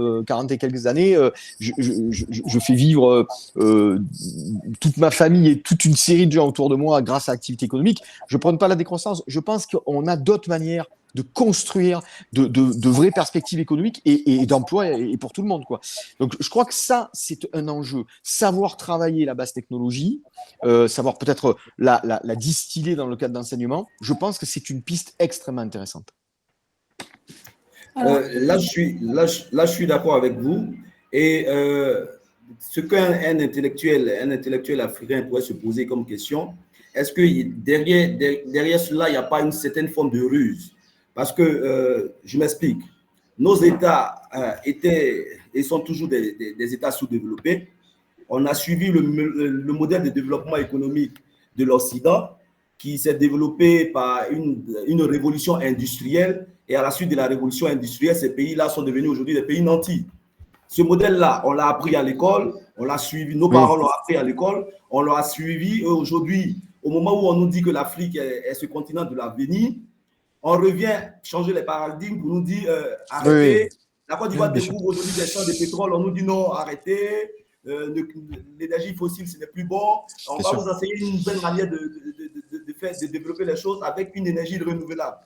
et quelques années. Je fais vivre toute ma famille et toute une série de gens autour de moi grâce à l'activité économique. Je prône pas la décroissance. Je pense qu'on a d'autres manières de construire de vraies perspectives économiques et d'emploi et pour tout le monde, quoi. Donc, je crois que ça, c'est un enjeu. Savoir travailler la basse technologie, savoir peut-être la distiller dans le cadre d'enseignement, je pense que c'est une piste extrêmement intéressante. Là, je suis d'accord avec vous. Et ce qu'un intellectuel africain pourrait se poser comme question, est-ce que derrière cela, il n'y a pas une certaine forme de ruse? Parce que, je m'explique, nos États étaient et sont toujours des États sous-développés. On a suivi le modèle de développement économique de l'Occident qui s'est développé par une révolution industrielle. Et à la suite de la révolution industrielle, ces pays-là sont devenus aujourd'hui des pays nantis. Ce modèle-là, on l'a appris à l'école, on l'a suivi, nos parents l'ont appris à l'école, on l'a suivi. Aujourd'hui, au moment où on nous dit que l'Afrique est ce continent de l'avenir, on revient changer les paradigmes pour nous dire arrêtez. La Côte d'Ivoire découvre aujourd'hui des champs de pétrole, on nous dit non, arrêtez. L'énergie fossile, ce n'est plus bon. On va vous enseigner une nouvelle manière de développer les choses avec une énergie renouvelable.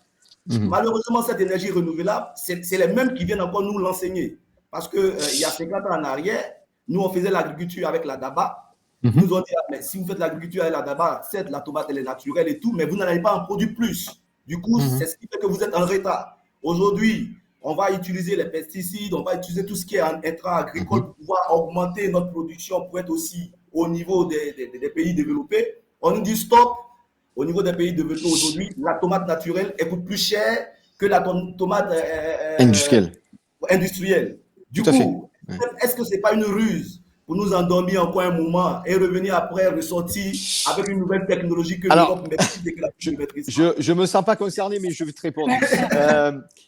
Malheureusement, cette énergie renouvelable, c'est les mêmes qui viennent encore nous l'enseigner. Parce qu'il y a 50 ans en arrière, nous, on faisait l'agriculture avec la daba. Ils nous ont dit, mais si vous faites l'agriculture avec la daba, certes, la tomate, elle est naturelle et tout, mais vous n'allez pas en produire plus. Du coup, c'est ce qui fait que vous êtes en retard. Aujourd'hui, on va utiliser les pesticides, on va utiliser tout ce qui est intrants agricoles pour pouvoir augmenter notre production pour être aussi au niveau des pays développés. On nous dit stop. Au niveau des pays développés aujourd'hui, la tomate naturelle elle coûte plus cher que la tomate industrielle. Du coup, est-ce que ce n'est pas une ruse pour nous endormir encore un moment et revenir après ressortir avec une nouvelle technologie que l'Europe maîtrise et que l'Afrique ne maîtrise pas? Je ne me sens pas concerné, mais je vais te répondre.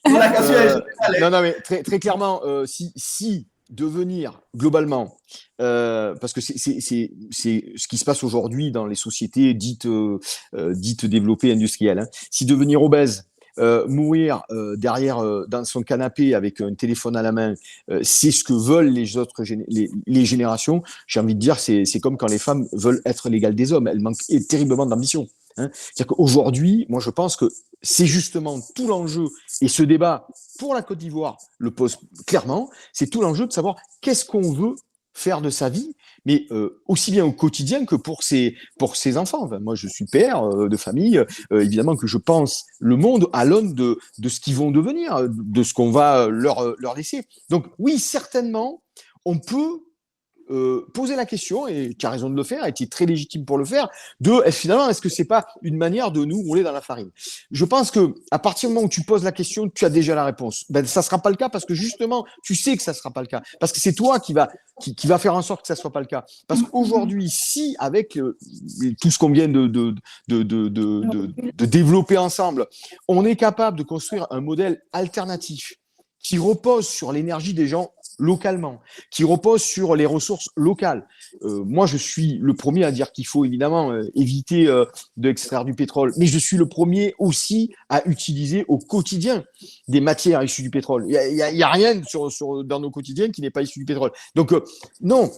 Non, mais très clairement, si devenir globalement, parce que c'est ce qui se passe aujourd'hui dans les sociétés dites développées industrielles. Hein. Si devenir obèse, mourir derrière dans son canapé avec un téléphone à la main, c'est ce que veulent les générations. J'ai envie de dire, c'est comme quand les femmes veulent être l'égale des hommes. Elles manquent terriblement d'ambition. Hein. C'est-à-dire qu'aujourd'hui, moi, je pense que c'est justement tout l'enjeu, et ce débat pour la Côte d'Ivoire le pose clairement, c'est tout l'enjeu de savoir qu'est-ce qu'on veut faire de sa vie, mais aussi bien au quotidien que pour ses enfants. Enfin, moi, je suis père de famille, évidemment que je pense le monde à l'aune de ce qu'ils vont devenir, de ce qu'on va leur laisser. Donc oui, certainement, on peut poser la question, et tu as raison de le faire, et tu es très légitime pour le faire, finalement, est-ce que c'est pas une manière de nous rouler dans la farine? Je pense que à partir du moment où tu poses la question, tu as déjà la réponse. Ben, ça sera pas le cas parce que justement, tu sais que ça sera pas le cas. Parce que c'est toi qui va faire en sorte que ça soit pas le cas. Parce qu'aujourd'hui, si avec tout ce qu'on vient de développer ensemble, on est capable de construire un modèle alternatif qui repose sur l'énergie des gens localement, qui repose sur les ressources locales. Moi, je suis le premier à dire qu'il faut évidemment éviter d'extraire du pétrole, mais je suis le premier aussi à utiliser au quotidien des matières issues du pétrole. Il y a rien dans nos quotidiens qui n'est pas issu du pétrole. Donc, non,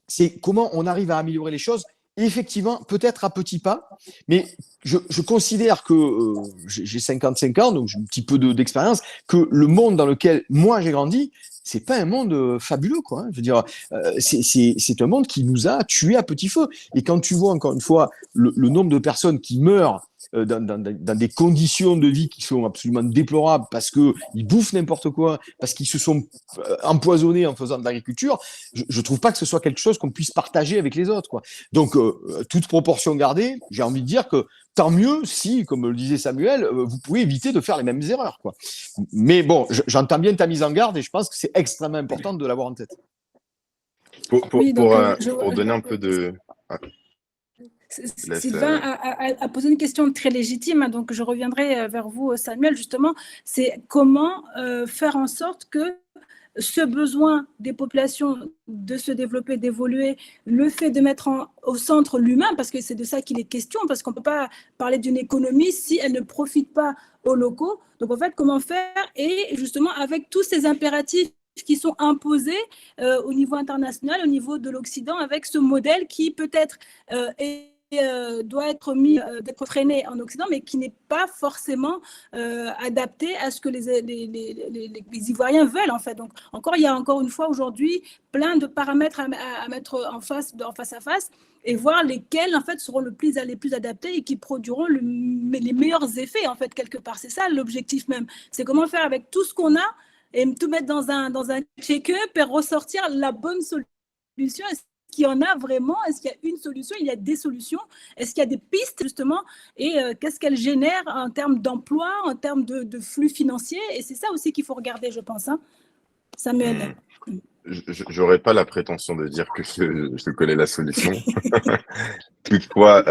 c'est comment on arrive à améliorer les choses. Effectivement, peut-être à petits pas, mais je considère que j'ai 55 ans, donc j'ai un petit peu d'expérience, que le monde dans lequel moi j'ai grandi, c'est pas un monde fabuleux, quoi. Hein. Je veux dire, c'est un monde qui nous a tués à petit feu. Et quand tu vois encore une fois le nombre de personnes qui meurent dans des conditions de vie qui sont absolument déplorables parce qu'ils bouffent n'importe quoi, parce qu'ils se sont empoisonnés en faisant de l'agriculture, je trouve pas que ce soit quelque chose qu'on puisse partager avec les autres, quoi. Donc, toute proportion gardée, j'ai envie de dire que tant mieux si, comme le disait Samuel, vous pouvez éviter de faire les mêmes erreurs, quoi. Mais bon, j'entends bien ta mise en garde et je pense que c'est extrêmement important de l'avoir en tête. Pour donner un peu de... Sylvain a posé une question très légitime, donc je reviendrai vers vous, Samuel, justement. C'est comment faire en sorte que ce besoin des populations de se développer, d'évoluer, le fait de mettre au centre l'humain, parce que c'est de ça qu'il est question, parce qu'on ne peut pas parler d'une économie si elle ne profite pas aux locaux. Donc, en fait, comment faire? Et justement, avec tous ces impératifs qui sont imposés au niveau international, au niveau de l'Occident, avec ce modèle qui peut-être doit être d'être freiné en Occident, mais qui n'est pas forcément adapté à ce que les Ivoiriens veulent, en fait. Donc, il y a encore une fois aujourd'hui plein de paramètres à mettre en face à face et voir lesquels, en fait, seront les plus adaptés et qui produiront les meilleurs effets, en fait, quelque part. C'est ça l'objectif même. C'est comment faire avec tout ce qu'on a et tout mettre dans un check-up et ressortir la bonne solution. Est-ce qu'il y en a vraiment? Est-ce qu'il y a une solution? Il y a des solutions? Est-ce qu'il y a des pistes, justement? Et qu'est-ce qu'elles génèrent en termes d'emploi, en termes de flux financiers? Et c'est ça aussi qu'il faut regarder, je pense. Hein. Samuel. J'aurais pas la prétention de dire que je connais la solution. Toutefois,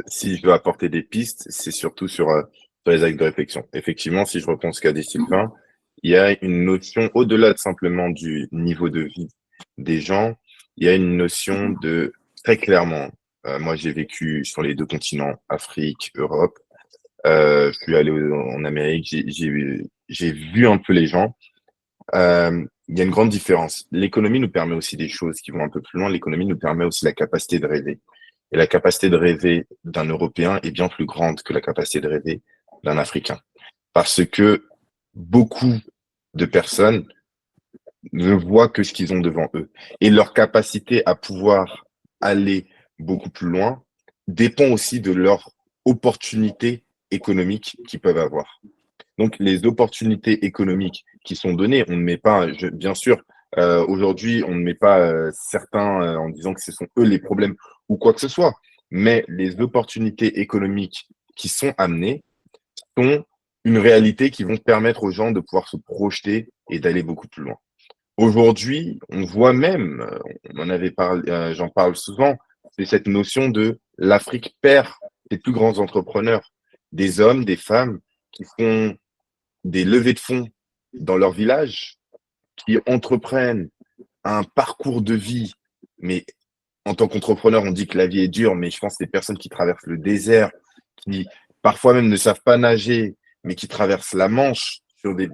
si je veux apporter des pistes, c'est surtout sur les actes de réflexion. Effectivement, si je reprends ce qu'a dit Sylvain, il y a une notion, au-delà de simplement du niveau de vie des gens, il y a une notion de, très clairement, moi j'ai vécu sur les deux continents, Afrique, Europe, je suis allé en Amérique, j'ai vu un peu les gens. Il y a une grande différence. L'économie nous permet aussi des choses qui vont un peu plus loin. L'économie nous permet aussi la capacité de rêver. Et la capacité de rêver d'un Européen est bien plus grande que la capacité de rêver d'un Africain. Parce que beaucoup de personnes ne voient que ce qu'ils ont devant eux. Et leur capacité à pouvoir aller beaucoup plus loin dépend aussi de leur opportunités économiques qu'ils peuvent avoir. Donc, les opportunités économiques qui sont données, on ne met pas, bien sûr, aujourd'hui, on ne met pas certains en disant que ce sont eux les problèmes ou quoi que ce soit, mais les opportunités économiques qui sont amenées sont une réalité qui vont permettre aux gens de pouvoir se projeter et d'aller beaucoup plus loin. Aujourd'hui, on voit même, on en avait parlé, j'en parle souvent, c'est cette notion de l'Afrique perd les plus grands entrepreneurs, des hommes, des femmes qui font des levées de fonds dans leur village, qui entreprennent un parcours de vie, mais en tant qu'entrepreneur, on dit que la vie est dure, mais je pense que les personnes qui traversent le désert, qui parfois même ne savent pas nager, mais qui traversent la Manche sur des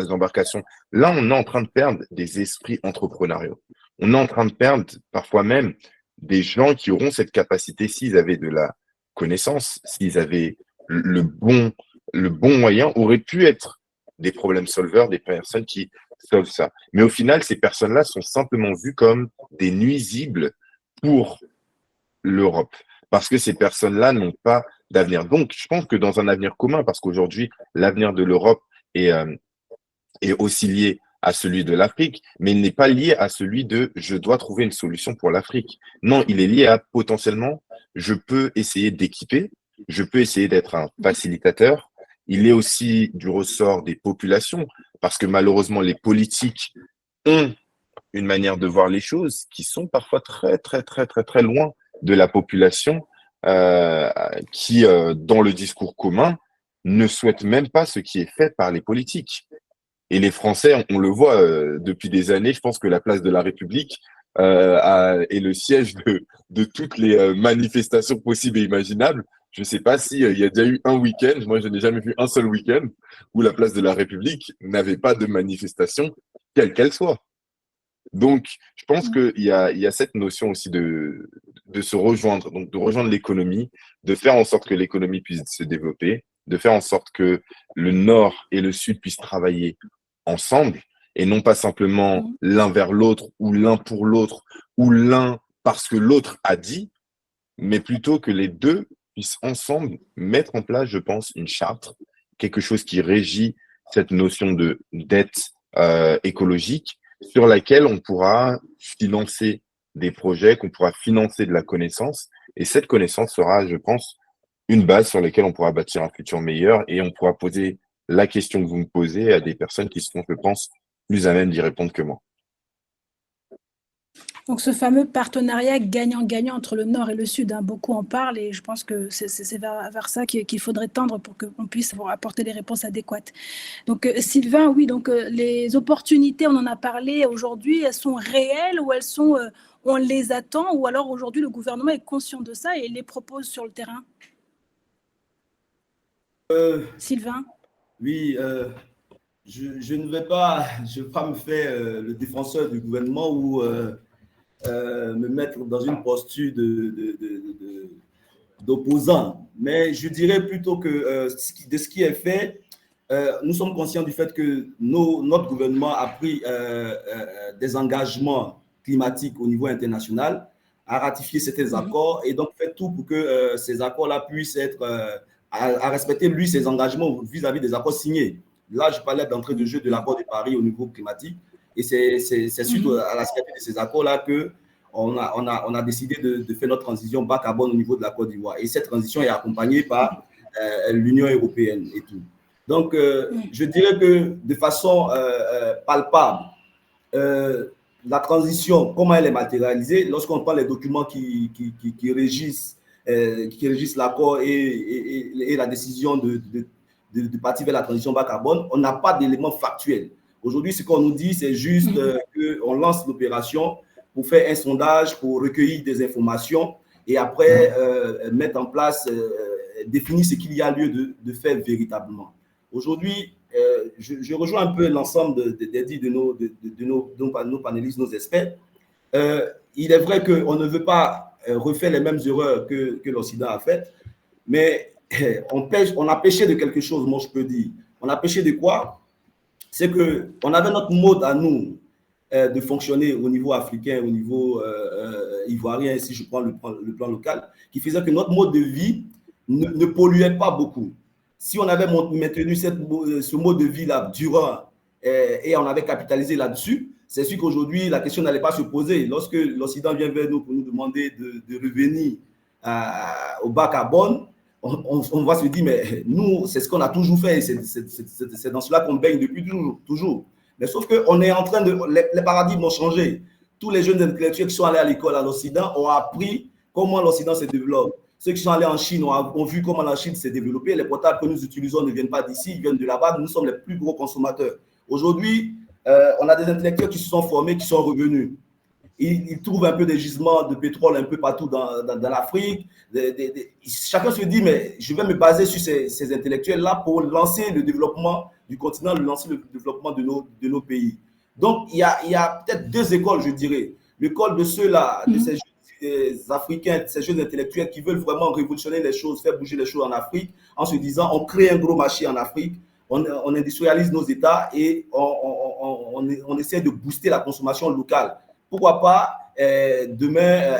embarcations, là, on est en train de perdre des esprits entrepreneuriaux. On est en train de perdre parfois même des gens qui auront cette capacité, s'ils avaient de la connaissance, s'ils avaient le bon moyen, auraient pu être des problème solvers, des personnes qui solvent ça. Mais au final, ces personnes-là sont simplement vues comme des nuisibles pour l'Europe, parce que ces personnes-là n'ont pas d'avenir. Donc, je pense que dans un avenir commun, parce qu'aujourd'hui, l'avenir de l'Europe est aussi lié à celui de l'Afrique, mais il n'est pas lié à celui de « je dois trouver une solution pour l'Afrique ». Non, il est lié à potentiellement « je peux essayer d'équiper, je peux essayer d'être un facilitateur ». Il est aussi du ressort des populations, parce que malheureusement, les politiques ont une manière de voir les choses qui sont parfois très, très, très, très, très loin de la population qui, dans le discours commun, ne souhaite même pas ce qui est fait par les politiques. Et les Français, on le voit depuis des années, je pense que la place de la République est le siège de toutes les manifestations possibles et imaginables. Je ne sais pas s'il y a déjà eu un week-end, moi je n'ai jamais vu un seul week-end où la place de la République n'avait pas de manifestation, quelle qu'elle soit. Donc, je pense qu'il y a cette notion aussi de se rejoindre, donc de rejoindre l'économie, de faire en sorte que l'économie puisse se développer, de faire en sorte que le Nord et le Sud puissent travailler ensemble et non pas simplement l'un vers l'autre ou l'un pour l'autre ou l'un parce que l'autre a dit, mais plutôt que les deux puissent ensemble mettre en place, je pense, une charte, quelque chose qui régit cette notion de dette écologique sur laquelle on pourra financer des projets, qu'on pourra financer de la connaissance. Et cette connaissance sera, je pense, une base sur laquelle on pourra bâtir un futur meilleur et on pourra poser la question que vous me posez à des personnes qui seront, je pense, plus à même d'y répondre que moi. Donc, ce fameux partenariat gagnant-gagnant entre le Nord et le Sud, hein, beaucoup en parlent et je pense que c'est vers ça qu'il faudrait tendre pour qu'on puisse apporter les réponses adéquates. Donc, Sylvain, oui, donc les opportunités, on en a parlé aujourd'hui, elles sont réelles ou elles sont, on les attend, ou alors aujourd'hui le gouvernement est conscient de ça et les propose sur le terrain? Sylvain? Oui, je ne vais pas me faire le défenseur du gouvernement ou me mettre dans une posture d'opposant. Mais je dirais plutôt que de ce qui est fait, nous sommes conscients du fait que notre gouvernement a pris des engagements climatiques au niveau international, a ratifié certains accords et donc fait tout pour que ces accords-là puissent être à respecter, lui, ses engagements vis-à-vis des accords signés. Là, je parlais d'entrée de jeu de l'accord de Paris au niveau climatique. Et c'est suite à la signature de ces accords-là qu'on a décidé de faire notre transition bas carbone au niveau de la Côte d'Ivoire. Et cette transition est accompagnée par l'Union européenne et tout. Donc, je dirais que de façon palpable, la transition, comment elle est matérialisée, lorsqu'on prend les documents qui régissent l'accord et la décision de partir vers la transition bas carbone, on n'a pas d'éléments factuels. Aujourd'hui, ce qu'on nous dit, c'est juste qu'on lance l'opération pour faire un sondage, pour recueillir des informations et après mettre en place, définir ce qu'il y a lieu de faire véritablement. Aujourd'hui, je rejoins un peu l'ensemble des dits de nos panélistes, nos experts. Il est vrai qu'on ne veut pas refaire les mêmes erreurs que l'Occident a faites, mais on a péché de quelque chose, moi je peux dire. On a péché de quoi? C'est qu'on avait notre mode à nous de fonctionner au niveau africain, au niveau ivoirien, si je prends le plan local, qui faisait que notre mode de vie ne polluait pas beaucoup. Si on avait maintenu ce mode de vie-là durant et on avait capitalisé là-dessus, c'est sûr qu'aujourd'hui, la question n'allait pas se poser. Lorsque l'Occident vient vers nous pour nous demander de revenir au bas carbone, on va se dire, mais nous, c'est ce qu'on a toujours fait, c'est dans cela qu'on baigne depuis toujours. Mais sauf qu'on est en train de... Les paradigmes ont changé. Tous les jeunes intellectuels qui sont allés à l'école à l'Occident ont appris comment l'Occident se développe. Ceux qui sont allés en Chine ont vu comment la Chine s'est développée. Les portables que nous utilisons ne viennent pas d'ici, ils viennent de là-bas. Nous sommes les plus gros consommateurs. Aujourd'hui, on a des intellectuels qui se sont formés, qui sont revenus. Ils trouvent un peu des gisements de pétrole un peu partout dans l'Afrique. Chacun se dit, mais je vais me baser sur ces intellectuels-là pour lancer le développement du continent, lancer le développement de nos pays. Donc, il y a peut-être deux écoles, je dirais. L'école de ceux-là, de ces jeunes Africains, ces jeunes intellectuels qui veulent vraiment révolutionner les choses, faire bouger les choses en Afrique, en se disant, on crée un gros marché en Afrique, on industrialise nos États et on essaie de booster la consommation locale. Pourquoi pas demain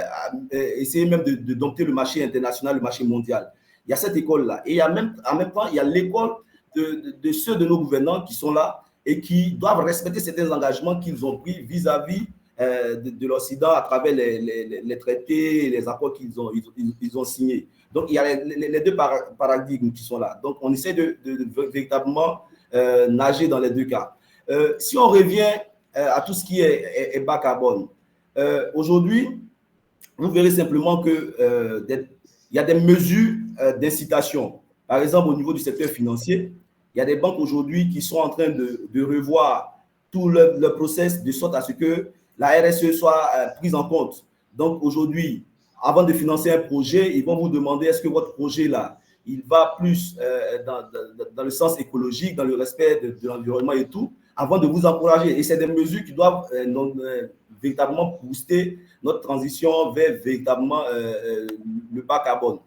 essayer même de dompter le marché international, le marché mondial. Il y a cette école-là. Et en même temps, il y a l'école de ceux de nos gouvernants qui sont là et qui doivent respecter certains engagements qu'ils ont pris vis-à-vis de l'Occident à travers les traités et les accords qu'ils ont signés. Donc, il y a les deux paradigmes qui sont là. Donc, on essaie de véritablement nager dans les deux cas. Si on revient à tout ce qui est bas carbone, aujourd'hui, vous verrez simplement qu'il y a des mesures d'incitation. Par exemple, au niveau du secteur financier, il y a des banques aujourd'hui qui sont en train de revoir tout le process de sorte à ce que la RSE soit prise en compte. Donc, aujourd'hui, avant de financer un projet, ils vont vous demander est-ce que votre projet-là, il va plus dans le sens écologique, dans le respect de l'environnement et tout, avant de vous encourager. Et c'est des mesures qui doivent véritablement booster notre transition vers véritablement le bas carbone.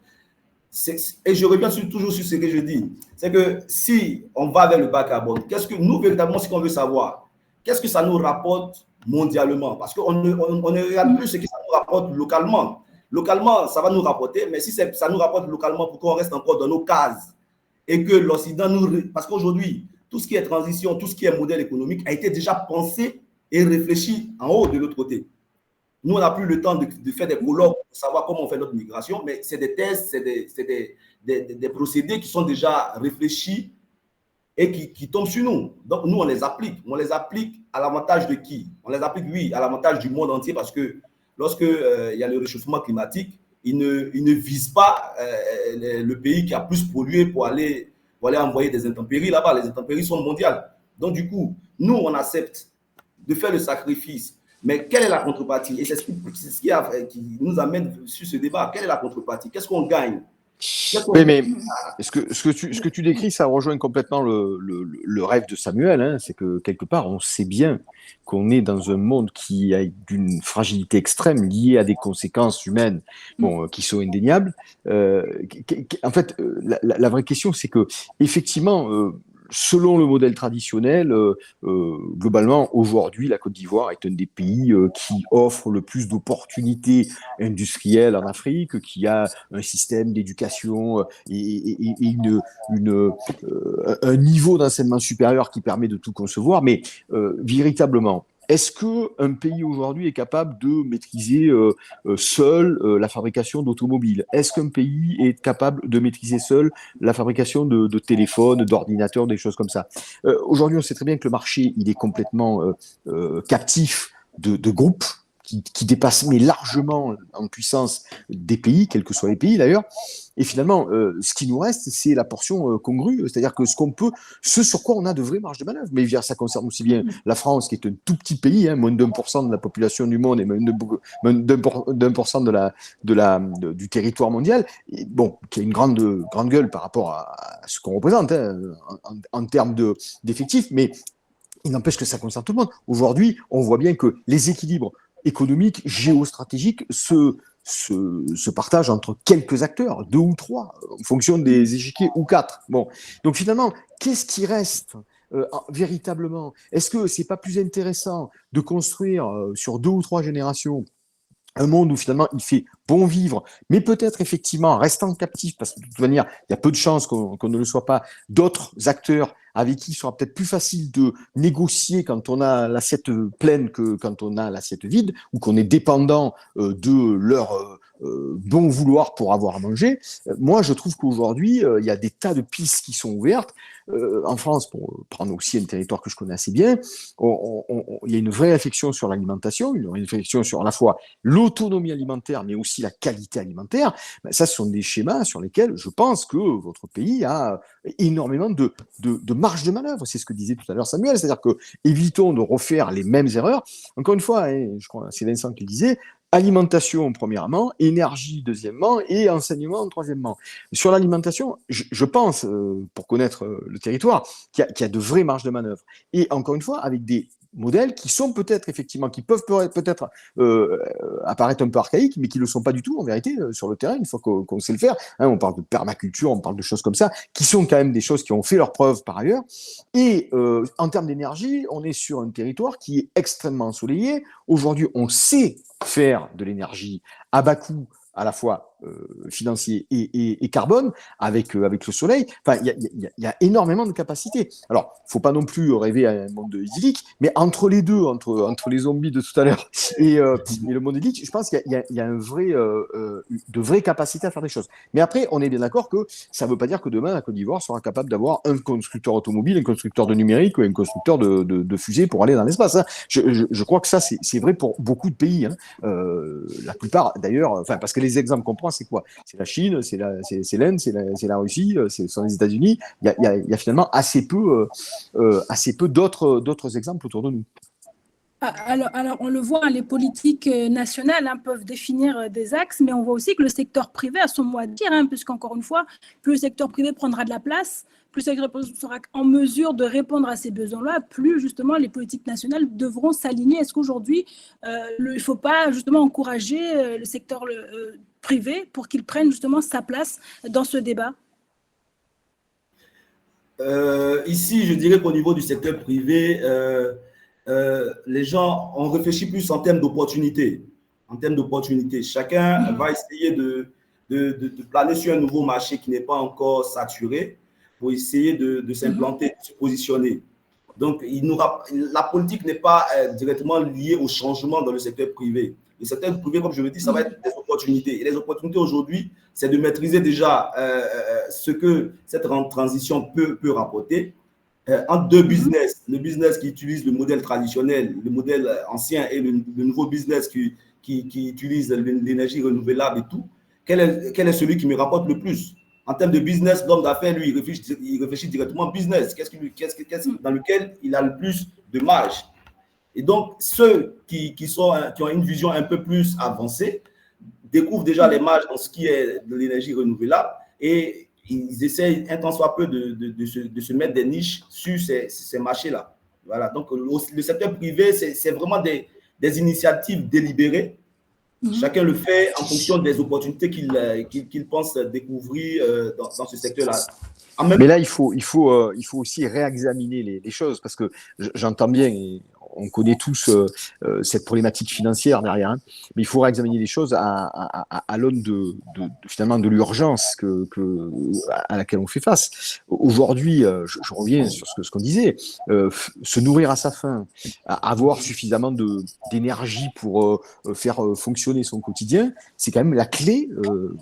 Et je reviens toujours sur ce que je dis. C'est que si on va vers le bas carbone, qu'est-ce que nous, véritablement, ce qu'on veut savoir, qu'est-ce que ça nous rapporte mondialement? Parce qu'on ne regarde plus ce que ça nous rapporte localement. Localement, ça va nous rapporter, mais si ça nous rapporte localement, pourquoi on reste encore dans nos cases? Et que l'Occident nous... Parce qu'aujourd'hui, tout ce qui est transition, tout ce qui est modèle économique a été déjà pensé et réfléchi en haut de l'autre côté. Nous, on n'a plus le temps de faire des colloques pour savoir comment on fait notre migration, mais c'est des tests, c'est des procédés qui sont déjà réfléchis et qui tombent sur nous. Donc, nous, on les applique. On les applique à l'avantage de qui? On les applique, oui, à l'avantage du monde entier parce que lorsqu'il y a le réchauffement climatique, ils ne visent pas le pays qui a plus pollué pour aller envoyer des intempéries là-bas. Les intempéries sont mondiales. Donc, du coup, nous, on accepte de faire le sacrifice. Mais quelle est la contrepartie? Et c'est ce qui nous amène sur ce débat. Quelle est la contrepartie? Qu'est-ce qu'on gagne? Oui, mais ce que tu décris, ça rejoint complètement le rêve de Samuel. Hein. C'est que quelque part, on sait bien qu'on est dans un monde qui a d'une fragilité extrême liée à des conséquences humaines qui sont indéniables. En fait, la vraie question, c'est que effectivement, selon le modèle traditionnel, globalement, aujourd'hui, la Côte d'Ivoire est un des pays qui offre le plus d'opportunités industrielles en Afrique, qui a un système d'éducation et un niveau d'enseignement supérieur qui permet de tout concevoir. Mais véritablement, est-ce qu'un pays aujourd'hui est capable de maîtriser seul la fabrication d'automobiles? Est-ce qu'un pays est capable de maîtriser seul la fabrication de téléphones, d'ordinateurs, des choses comme ça? Aujourd'hui, on sait très bien que le marché, il est complètement captif de groupes qui dépassent mais largement en puissance des pays, quels que soient les pays d'ailleurs. Et finalement, ce qui nous reste, c'est la portion congrue, c'est-à-dire que ce sur quoi on a de vraies marges de manœuvre. Mais ça concerne aussi bien la France, qui est un tout petit pays, moins de 1% de la population du monde et moins de 1% du territoire mondial, et qui a une grande gueule par rapport à ce qu'on représente en termes d'effectifs, mais il n'empêche que ça concerne tout le monde. Aujourd'hui, on voit bien que les équilibres économiques, géostratégiques se partagent entre quelques acteurs, 2 ou 3, en fonction des échiquiers, ou 4. Bon. Donc finalement, qu'est-ce qui reste véritablement? Est-ce que c'est pas plus intéressant de construire sur 2 ou 3 générations un monde où finalement il fait bon vivre, mais peut-être effectivement restant captif, parce que de toute manière, il y a peu de chances qu'on ne le soit pas, d'autres acteurs avec qui il sera peut-être plus facile de négocier quand on a l'assiette pleine que quand on a l'assiette vide, ou qu'on est dépendant de leur bon vouloir pour avoir à manger. Moi, je trouve qu'aujourd'hui, il y a des tas de pistes qui sont ouvertes. En France, pour prendre aussi un territoire que je connais assez bien, il y a une vraie réflexion sur l'alimentation, une réflexion sur à la fois l'autonomie alimentaire, mais aussi la qualité alimentaire. Ça, ce sont des schémas sur lesquels je pense que votre pays a énormément de marge de manœuvre. C'est ce que disait tout à l'heure Samuel, c'est-à-dire que évitons de refaire les mêmes erreurs. Encore une fois, je crois que c'est Vincent qui le disait, alimentation premièrement, énergie deuxièmement et enseignement troisièmement. Sur l'alimentation, je pense, pour connaître le territoire, qu'il y a de vraies marges de manœuvre. Et encore une fois, avec des modèles qui sont peut-être effectivement, qui peuvent peut-être apparaître un peu archaïques, mais qui ne le sont pas du tout en vérité sur le terrain, une fois qu'on sait le faire. On parle de permaculture, on parle de choses comme ça, qui sont quand même des choses qui ont fait leurs preuves par ailleurs. Et en termes d'énergie, on est sur un territoire qui est extrêmement ensoleillé. Aujourd'hui, on sait faire de l'énergie à bas coût, à la fois financier et carbone, avec le soleil. Enfin, il y a énormément de capacités. Alors, il ne faut pas non plus rêver à un monde idyllique, mais entre les deux, entre les zombies de tout à l'heure et le monde idyllique, je pense qu'il y a de vraies capacités à faire des choses. Mais après, on est bien d'accord que ça ne veut pas dire que demain, la Côte d'Ivoire sera capable d'avoir un constructeur automobile, un constructeur de numérique ou un constructeur de fusées pour aller dans l'espace. Je crois que ça, c'est vrai pour beaucoup de pays. La plupart, d'ailleurs, parce que les exemples qu'on prend, c'est quoi? C'est la Chine, c'est l'Inde, c'est la Russie, ce sont les États-Unis. Il y a finalement assez peu d'autres exemples autour de nous. Alors, on le voit, les politiques nationales peuvent définir des axes, mais on voit aussi que le secteur privé a son mot à dire, puisqu'encore une fois, plus le secteur privé prendra de la place, plus le secteur privé sera en mesure de répondre à ces besoins-là, plus justement les politiques nationales devront s'aligner. Est-ce qu'aujourd'hui, il ne faut pas justement encourager le secteur privé pour qu'il prenne justement sa place dans ce débat? Ici, je dirais qu'au niveau du secteur privé, les gens ont réfléchi plus en termes d'opportunités. Chacun va essayer de planer sur un nouveau marché qui n'est pas encore saturé pour essayer de s'implanter, de se positionner. Donc, la politique n'est pas directement liée au changement dans le secteur privé. Le secteur privé, comme je le dis, ça va être des opportunités. Et les opportunités aujourd'hui, c'est de maîtriser déjà ce que cette transition peut rapporter. Entre deux business, le business qui utilise le modèle traditionnel, le modèle ancien et le nouveau business qui qui utilisent l'énergie renouvelable et tout, quel est celui qui me rapporte le plus? En termes de business, l'homme d'affaires, lui, il réfléchit directement business, dans lequel il a le plus de marge. Et donc, ceux qui ont une vision un peu plus avancée découvrent déjà les marges en ce qui est de l'énergie renouvelable et ils essayent un tant soit peu de se mettre des niches sur ces marchés-là. Voilà, donc le secteur privé, c'est vraiment des initiatives délibérées. Chacun le fait en fonction des opportunités qu'il pense découvrir dans ce secteur-là. Mais là, il faut aussi réexaminer les choses parce que j'entends bien, et on connaît tous cette problématique financière derrière, hein, mais il faut réexaminer les choses à l'aune finalement de l'urgence à laquelle on fait face. Aujourd'hui, je reviens sur ce qu'on disait, se nourrir à sa faim, avoir suffisamment d'énergie pour faire fonctionner son quotidien, c'est quand même la clé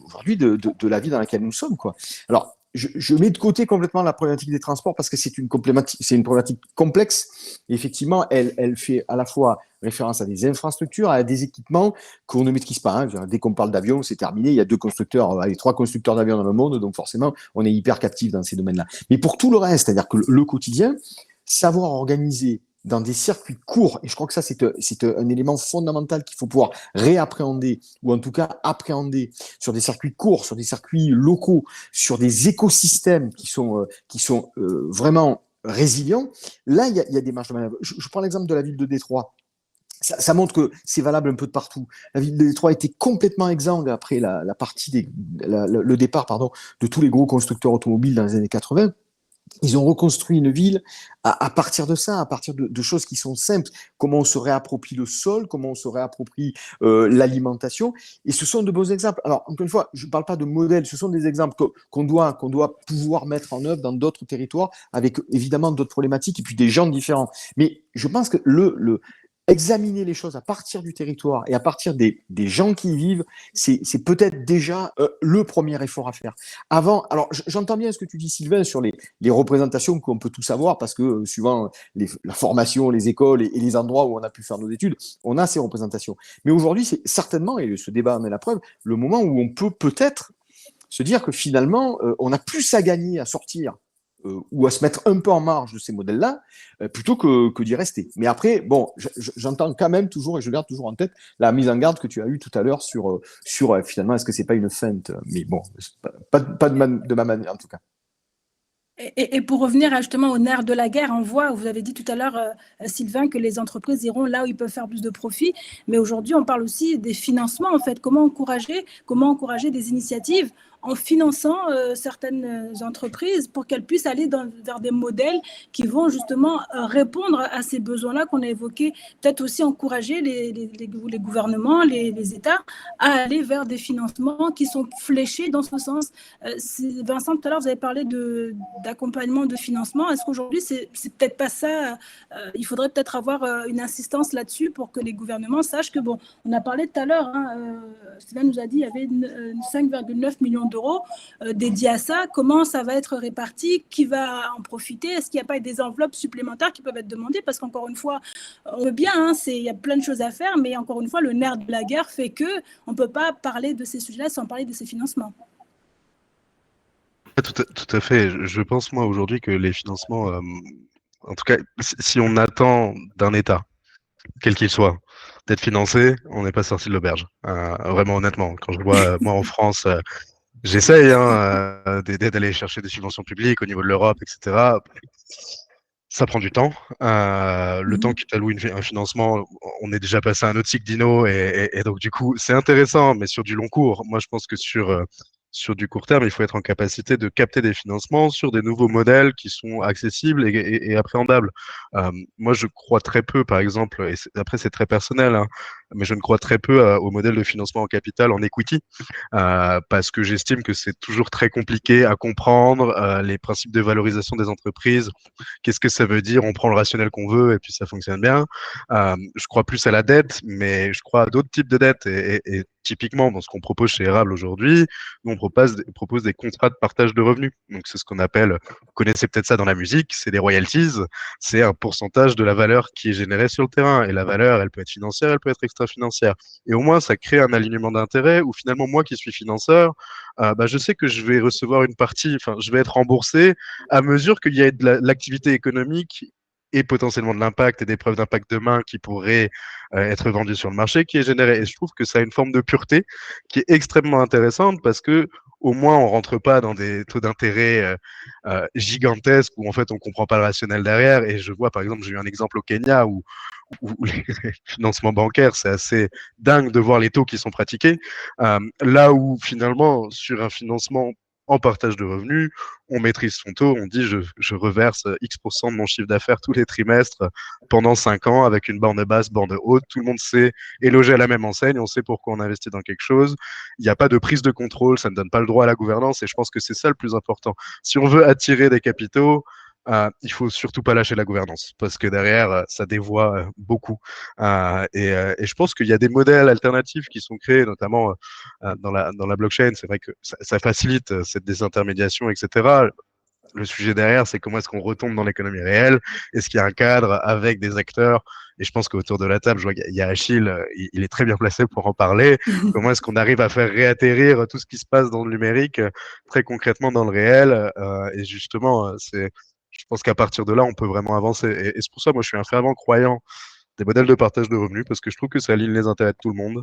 aujourd'hui de la vie dans laquelle nous sommes, quoi. Alors, je mets de côté complètement la problématique des transports parce que c'est une problématique complexe. Et effectivement, elle fait à la fois référence à des infrastructures, à des équipements qu'on ne maîtrise pas, hein. Dès qu'on parle d'avion, c'est terminé. Il y a 3 constructeurs d'avions dans le monde, donc forcément, on est hyper captif dans ces domaines-là. Mais pour tout le reste, c'est-à-dire que le quotidien, savoir organiser dans des circuits courts, et je crois que ça, c'est un élément fondamental qu'il faut pouvoir réappréhender, ou en tout cas appréhender sur des circuits courts, sur des circuits locaux, sur des écosystèmes qui sont vraiment résilients. Là, il y a des marges de manœuvre. Je prends l'exemple de la ville de Détroit. Ça montre que c'est valable un peu de partout. La ville de Détroit était complètement exsangue après le départ de tous les gros constructeurs automobiles dans les années 80. Ils ont reconstruit une ville à partir de ça, à partir de choses qui sont simples. Comment on se réapproprie le sol, comment on se réapproprie l'alimentation. Et ce sont de beaux exemples. Alors, encore une fois, je ne parle pas de modèles, ce sont des exemples qu'on doit pouvoir mettre en œuvre dans d'autres territoires, avec évidemment d'autres problématiques et puis des gens différents. Mais je pense que examiner les choses à partir du territoire et à partir des gens qui y vivent, c'est peut-être déjà le premier effort à faire. Avant, alors j'entends bien ce que tu dis, Sylvain, sur les représentations qu'on peut tous avoir, parce que suivant la formation, les écoles et les endroits où on a pu faire nos études, on a ces représentations. Mais aujourd'hui, c'est certainement, et ce débat en est la preuve, le moment où on peut peut-être se dire que finalement, on a plus à gagner à sortir ou à se mettre un peu en marge de ces modèles-là, plutôt que d'y rester. Mais après, bon, j'entends quand même toujours, et je garde toujours en tête, la mise en garde que tu as eue tout à l'heure sur finalement, est-ce que c'est pas une feinte? Mais bon, pas de ma manière, en tout cas. Et pour revenir justement au nerf de la guerre, on voit, vous avez dit tout à l'heure, Sylvain, que les entreprises iront là où ils peuvent faire plus de profit. Mais aujourd'hui, on parle aussi des financements, en fait. Comment encourager des initiatives en finançant certaines entreprises pour qu'elles puissent aller vers des modèles qui vont justement répondre à ces besoins-là qu'on a évoqués. Peut-être aussi encourager les gouvernements, les États à aller vers des financements qui sont fléchés dans ce sens. Vincent, tout à l'heure, vous avez parlé d'accompagnement de financement. Est-ce qu'aujourd'hui, c'est peut-être pas ça? Il faudrait peut-être avoir une insistance là-dessus pour que les gouvernements sachent que, bon, on a parlé tout à l'heure, Sylvain nous a dit qu'il y avait 5,9 millions d'euros dédiés à ça. Comment ça va être réparti? Qui va en profiter? Est-ce qu'il n'y a pas des enveloppes supplémentaires qui peuvent être demandées? Parce qu'encore une fois, on veut bien, il y a plein de choses à faire, mais encore une fois, le nerf de la guerre fait qu'on ne peut pas parler de ces sujets-là sans parler de ces financements. Tout à fait. Je pense, moi, aujourd'hui, que les financements, en tout cas, si on attend d'un État, quel qu'il soit, d'être financé, on n'est pas sorti de l'auberge. Vraiment, honnêtement. Quand je vois, moi, en France, j'essaye d'aller chercher des subventions publiques au niveau de l'Europe, etc. Ça prend du temps. Le temps que tu alloues un financement, on est déjà passé à un autre cycle d'INO, et donc, du coup, c'est intéressant, mais sur du long cours. Moi, je pense que sur du court terme, il faut être en capacité de capter des financements sur des nouveaux modèles qui sont accessibles et appréhendables. Moi, je crois très peu, par exemple, et après c'est très personnel, hein, mais je ne crois très peu au modèle de financement en capital en equity, parce que j'estime que c'est toujours très compliqué à comprendre les principes de valorisation des entreprises. Qu'est-ce que ça veut dire? On prend le rationnel qu'on veut et puis ça fonctionne bien. Je crois plus à la dette, mais je crois à d'autres types de dettes, et typiquement, dans ce qu'on propose chez Érable aujourd'hui, nous, on propose des contrats de partage de revenus. Donc, c'est ce qu'on appelle, vous connaissez peut-être ça dans la musique, c'est des royalties. C'est un pourcentage de la valeur qui est générée sur le terrain. Et la valeur, elle peut être financière, elle peut être soit financière. Et au moins, ça crée un alignement d'intérêts où finalement, moi qui suis financeur, je sais que je vais recevoir une partie, enfin, je vais être remboursé à mesure qu'il y a de l'activité économique et potentiellement de l'impact et des preuves d'impact demain qui pourraient être vendues sur le marché qui est générée. Et je trouve que ça a une forme de pureté qui est extrêmement intéressante parce que au moins on rentre pas dans des taux d'intérêt gigantesques où en fait on comprend pas le rationnel derrière. Et je vois par exemple, j'ai eu un exemple au Kenya où les financements bancaires, c'est assez dingue de voir les taux qui sont pratiqués. Là où finalement, sur un financement en partage de revenus, on maîtrise son taux, on dit je reverse X% de mon chiffre d'affaires tous les trimestres pendant 5 ans avec une borne basse, borne haute. Tout le monde sait est logé à la même enseigne, on sait pourquoi on investit dans quelque chose. Il n'y a pas de prise de contrôle, ça ne donne pas le droit à la gouvernance et je pense que c'est ça le plus important. Si on veut attirer des capitaux, il faut surtout pas lâcher la gouvernance parce que derrière, ça dévoie beaucoup. Et je pense qu'il y a des modèles alternatifs qui sont créés, notamment dans la blockchain. C'est vrai que ça facilite cette désintermédiation, etc. Le sujet derrière, c'est comment est-ce qu'on retombe dans l'économie réelle. Est-ce qu'il y a un cadre avec des acteurs? Et je pense qu'autour de la table, je vois qu'il y a Achille, il est très bien placé pour en parler. Comment est-ce qu'on arrive à faire réatterrir tout ce qui se passe dans le numérique très concrètement dans le réel? Et justement, je pense qu'à partir de là, on peut vraiment avancer. Et c'est pour ça, moi, je suis un fervent croyant des modèles de partage de revenus parce que je trouve que ça aligne les intérêts de tout le monde.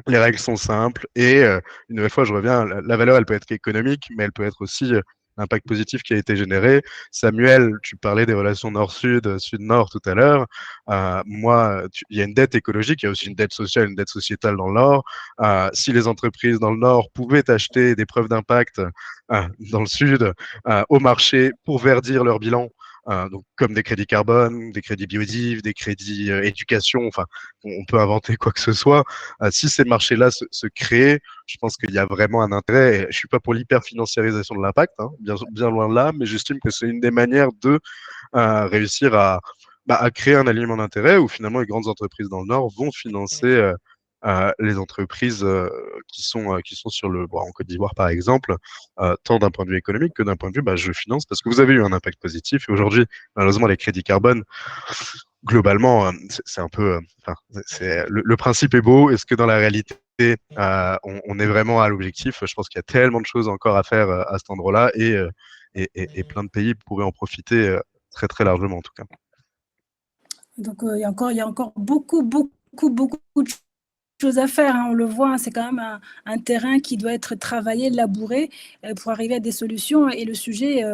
Les règles sont simples et une nouvelle fois, je reviens, la valeur, elle peut être économique, mais elle peut être aussi l'impact positif qui a été généré. Samuel, tu parlais des relations nord-sud, sud-nord tout à l'heure. Il y a une dette écologique, il y a aussi une dette sociale, une dette sociétale dans le nord. Si les entreprises dans le nord pouvaient acheter des preuves d'impact dans le sud au marché pour verdir leur bilan, donc comme des crédits carbone, des crédits biodives, des crédits éducation, enfin, on peut inventer quoi que ce soit. Si ces marchés-là se créent, je pense qu'il y a vraiment un intérêt. Je suis pas pour l'hyper-financiarisation de l'impact, hein, bien loin de là, mais j'estime que c'est une des manières de réussir à créer un alignement d'intérêt où finalement les grandes entreprises dans le Nord vont financer les entreprises qui sont sur en Côte d'Ivoire par exemple, tant d'un point de vue économique que d'un point de vue je finance parce que vous avez eu un impact positif et aujourd'hui malheureusement les crédits carbone globalement c'est un peu le principe est beau. Est-ce que dans la réalité on est vraiment à l'objectif? Je pense qu'il y a tellement de choses encore à faire à cet endroit-là et plein de pays pourraient en profiter très très largement en tout cas. Donc il y a encore beaucoup de choses à faire, hein, on le voit, hein, c'est quand même un terrain qui doit être travaillé, labouré pour arriver à des solutions et le sujet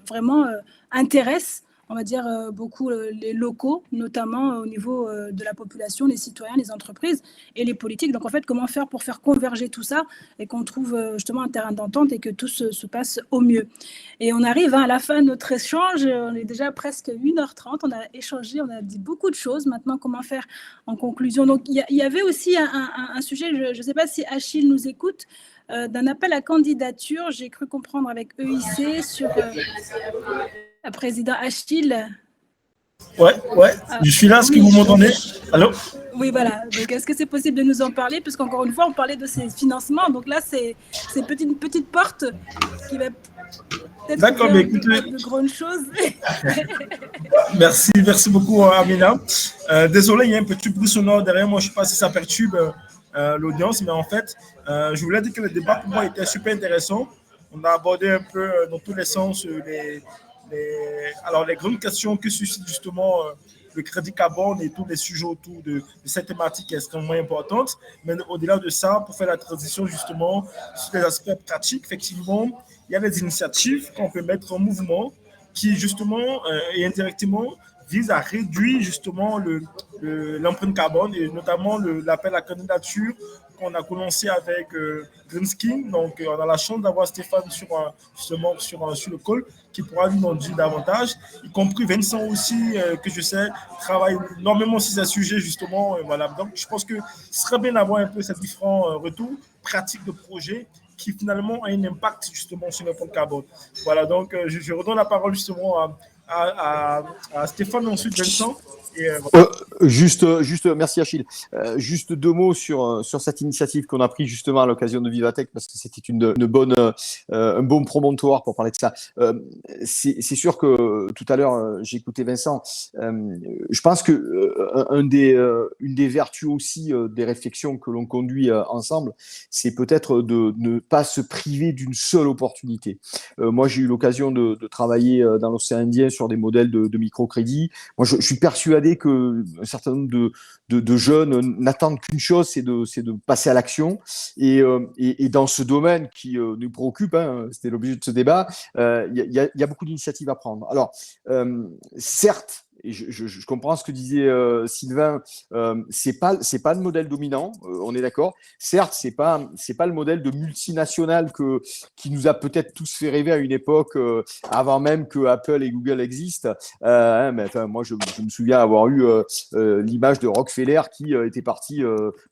vraiment intéresse, on va dire, beaucoup les locaux, notamment au niveau de la population, les citoyens, les entreprises et les politiques. Donc en fait, comment faire pour faire converger tout ça et qu'on trouve justement un terrain d'entente et que tout se passe au mieux. Et on arrive à la fin de notre échange, on est déjà presque 1h30, on a échangé, on a dit beaucoup de choses. Maintenant, comment faire en conclusion? Donc il y avait aussi un sujet, je ne sais pas si Achille nous écoute, d'un appel à candidature, j'ai cru comprendre avec EIC sur président Achille. Ouais, je suis là, est-ce que vous m'entendez? Allô? Oui, voilà. Donc, est-ce que c'est possible de nous en parler? Parce qu'encore une fois, on parlait de ces financements. Donc là, c'est une petite porte qui va peut-être faire de grandes choses. Merci beaucoup, Amina. Désolé, il y a un petit bruit sonore derrière moi. Je ne sais pas si ça perturbe l'audience, mais en fait, je voulais dire que le débat pour moi était super intéressant. On a abordé un peu dans tous les sens les grandes questions que suscite justement le crédit carbone et tous les sujets autour de cette thématique extrêmement importante. Mais au-delà de ça, pour faire la transition justement sur les aspects pratiques, effectivement, il y a des initiatives qu'on peut mettre en mouvement qui justement et indirectement visent à réduire justement l'empreinte carbone et notamment l'appel à candidature qu'on a commencé avec Greenskin. Donc, on a la chance d'avoir Stéphane sur le call qui pourra nous en dire davantage, y compris Vincent aussi, que je sais, travaille énormément sur ces sujets, justement. Voilà. Donc, je pense que ce serait bien d'avoir un peu ces différents retours pratiques de projets qui finalement ont un impact justement sur l'empreinte carbone. Voilà, donc je redonne la parole justement à Stéphane, ensuite Vincent. Et, Juste, merci Achille. Juste 2 mots sur cette initiative qu'on a prise justement à l'occasion de Vivatech, parce que c'était un bon promontoire pour parler de ça. C'est sûr que tout à l'heure, j'ai écouté Vincent. Je pense que une des vertus aussi des réflexions que l'on conduit ensemble, c'est peut-être de ne pas se priver d'une seule opportunité. Moi, j'ai eu l'occasion de travailler dans l'océan Indien sur des modèles de microcrédit. Moi, je suis persuadé qu'un certain nombre de jeunes n'attendent qu'une chose, c'est de passer à l'action. Et dans ce domaine qui nous préoccupe, hein, c'était l'objet de ce débat, il y a beaucoup d'initiatives à prendre. Alors, certes, et je comprends ce que disait Sylvain, c'est pas le modèle dominant, on est d'accord. Certes, c'est pas le modèle de multinationale qui nous a peut-être tous fait rêver à une époque avant même que Apple et Google existent. Mais enfin, moi, je me souviens avoir eu l'image de Rockefeller qui était parti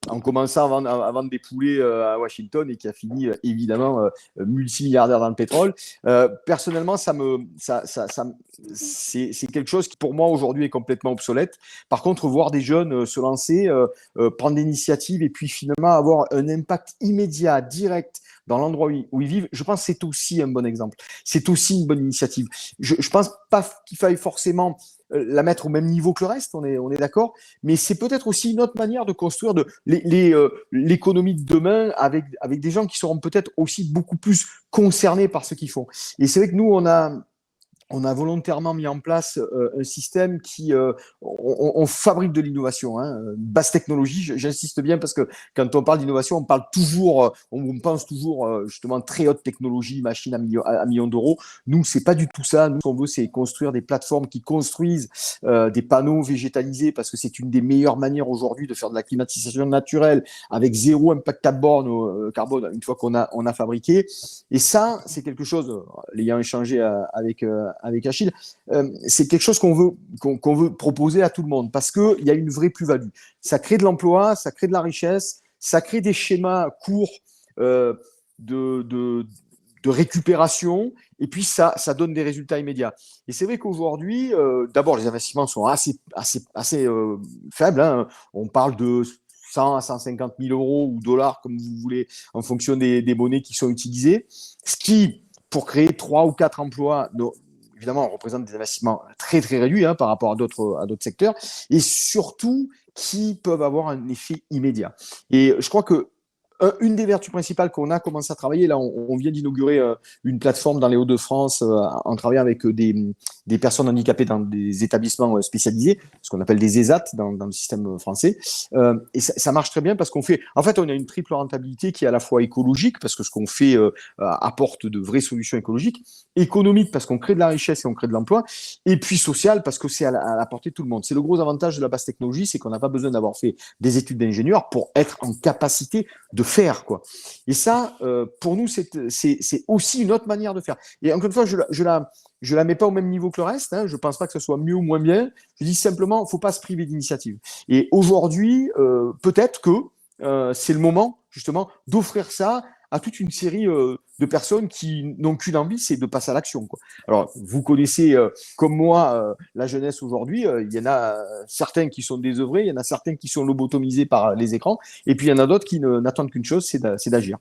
en commençant à vendre des poulets à Washington et qui a fini évidemment multimilliardaire dans le pétrole. Personnellement, c'est quelque chose qui pour moi aujourd'hui est complètement obsolète. Par contre, voir des jeunes se lancer, prendre des initiatives et puis finalement avoir un impact immédiat, direct dans l'endroit où ils vivent, je pense que c'est aussi un bon exemple. C'est aussi une bonne initiative. Je ne pense pas qu'il faille forcément la mettre au même niveau que le reste, on est d'accord, mais c'est peut-être aussi une autre manière de construire l'économie de demain avec des gens qui seront peut-être aussi beaucoup plus concernés par ce qu'ils font. Et c'est vrai que nous, on a volontairement mis en place un système qui on fabrique de l'innovation, hein, basse technologie. J'insiste bien parce que quand on parle d'innovation, on parle toujours, on pense toujours justement très haute technologie, machine à millions d'euros. Nous, c'est pas du tout ça. Nous, ce qu'on veut, c'est construire des plateformes qui construisent des panneaux végétalisés parce que c'est une des meilleures manières aujourd'hui de faire de la climatisation naturelle avec zéro impact carbone une fois qu'on a fabriqué. Et ça, c'est quelque chose, l'ayant échangé avec Achille, c'est quelque chose qu'on veut proposer à tout le monde parce qu'il y a une vraie plus-value. Ça crée de l'emploi, ça crée de la richesse, ça crée des schémas courts de récupération et puis ça donne des résultats immédiats. Et c'est vrai qu'aujourd'hui, d'abord, les investissements sont assez faibles. Hein. On parle de 100 à 150 000 euros ou dollars, comme vous voulez, en fonction des monnaies qui sont utilisées. Ce qui, pour créer 3 ou 4 emplois, évidemment, on représente des investissements très, très réduits par rapport à d'autres secteurs et surtout qui peuvent avoir un effet immédiat. Et je crois que une des vertus principales qu'on a commencé à travailler, là, on vient d'inaugurer une plateforme dans les Hauts-de-France en travaillant avec des personnes handicapées dans des établissements spécialisés, ce qu'on appelle des ESAT dans le système français. Et ça marche très bien parce on a une triple rentabilité qui est à la fois écologique, parce que ce qu'on fait apporte de vraies solutions écologiques, économique parce qu'on crée de la richesse et on crée de l'emploi, et puis social parce que c'est à la portée de tout le monde. C'est le gros avantage de la basse technologie, c'est qu'on n'a pas besoin d'avoir fait des études d'ingénieur pour être en capacité de faire, quoi. Et ça, pour nous, c'est aussi une autre manière de faire. Et encore une fois, je la mets pas au même niveau que le reste. Hein. Je pense pas que ce soit mieux ou moins bien. Je dis simplement, faut pas se priver d'initiative. Et aujourd'hui, peut-être que c'est le moment justement d'offrir ça à toute une série de personnes qui n'ont qu'une envie, c'est de passer à l'action, quoi. Alors, vous connaissez comme moi la jeunesse aujourd'hui. Il y en a certains qui sont désœuvrés, il y en a certains qui sont lobotomisés par les écrans, et puis il y en a d'autres qui n'attendent qu'une chose, c'est d'agir.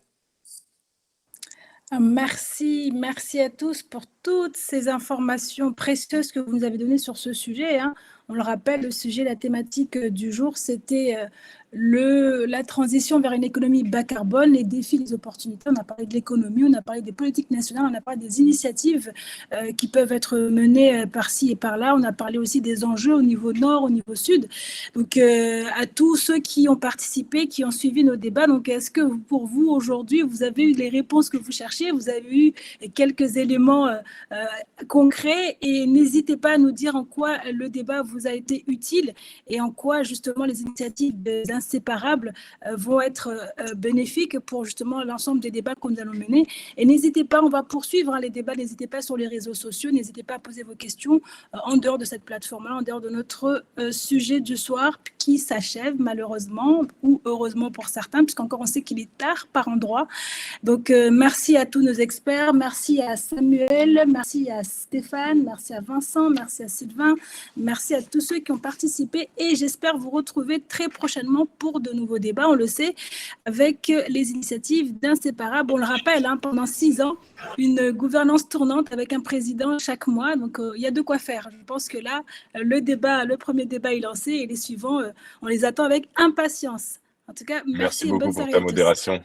Merci à tous pour toutes ces informations précieuses que vous nous avez données sur ce sujet. Hein. On le rappelle, le sujet, la thématique du jour, c'était la transition vers une économie bas carbone, les défis, les opportunités. On a parlé de l'économie, on a parlé des politiques nationales, on a parlé des initiatives qui peuvent être menées par-ci et par-là. On a parlé aussi des enjeux au niveau nord, au niveau sud. Donc, à tous ceux qui ont participé, qui ont suivi nos débats, donc est-ce que pour vous, aujourd'hui, vous avez eu les réponses que vous cherchiez? Vous avez eu quelques éléments concrets et n'hésitez pas à nous dire en quoi le débat vous vous a été utile et en quoi justement les initiatives des inséparables vont être bénéfiques pour justement l'ensemble des débats que nous allons mener. Et n'hésitez pas, on va poursuivre les débats, n'hésitez pas sur les réseaux sociaux, n'hésitez pas à poser vos questions en dehors de cette plateforme-là, en dehors de notre sujet du soir qui s'achève malheureusement ou heureusement pour certains, puisqu'encore on sait qu'il est tard par endroits. Donc merci à tous nos experts, merci à Samuel, merci à Stéphane, merci à Vincent, merci à Sylvain, merci à tous ceux qui ont participé et j'espère vous retrouver très prochainement pour de nouveaux débats, on le sait, avec les initiatives d'Inséparables. On le rappelle, pendant 6 ans, une gouvernance tournante avec un président chaque mois, donc il y a de quoi faire. Je pense que là, le premier débat est lancé et les suivants, on les attend avec impatience. En tout cas, merci et bonne beaucoup soirée pour ta à tous. modération.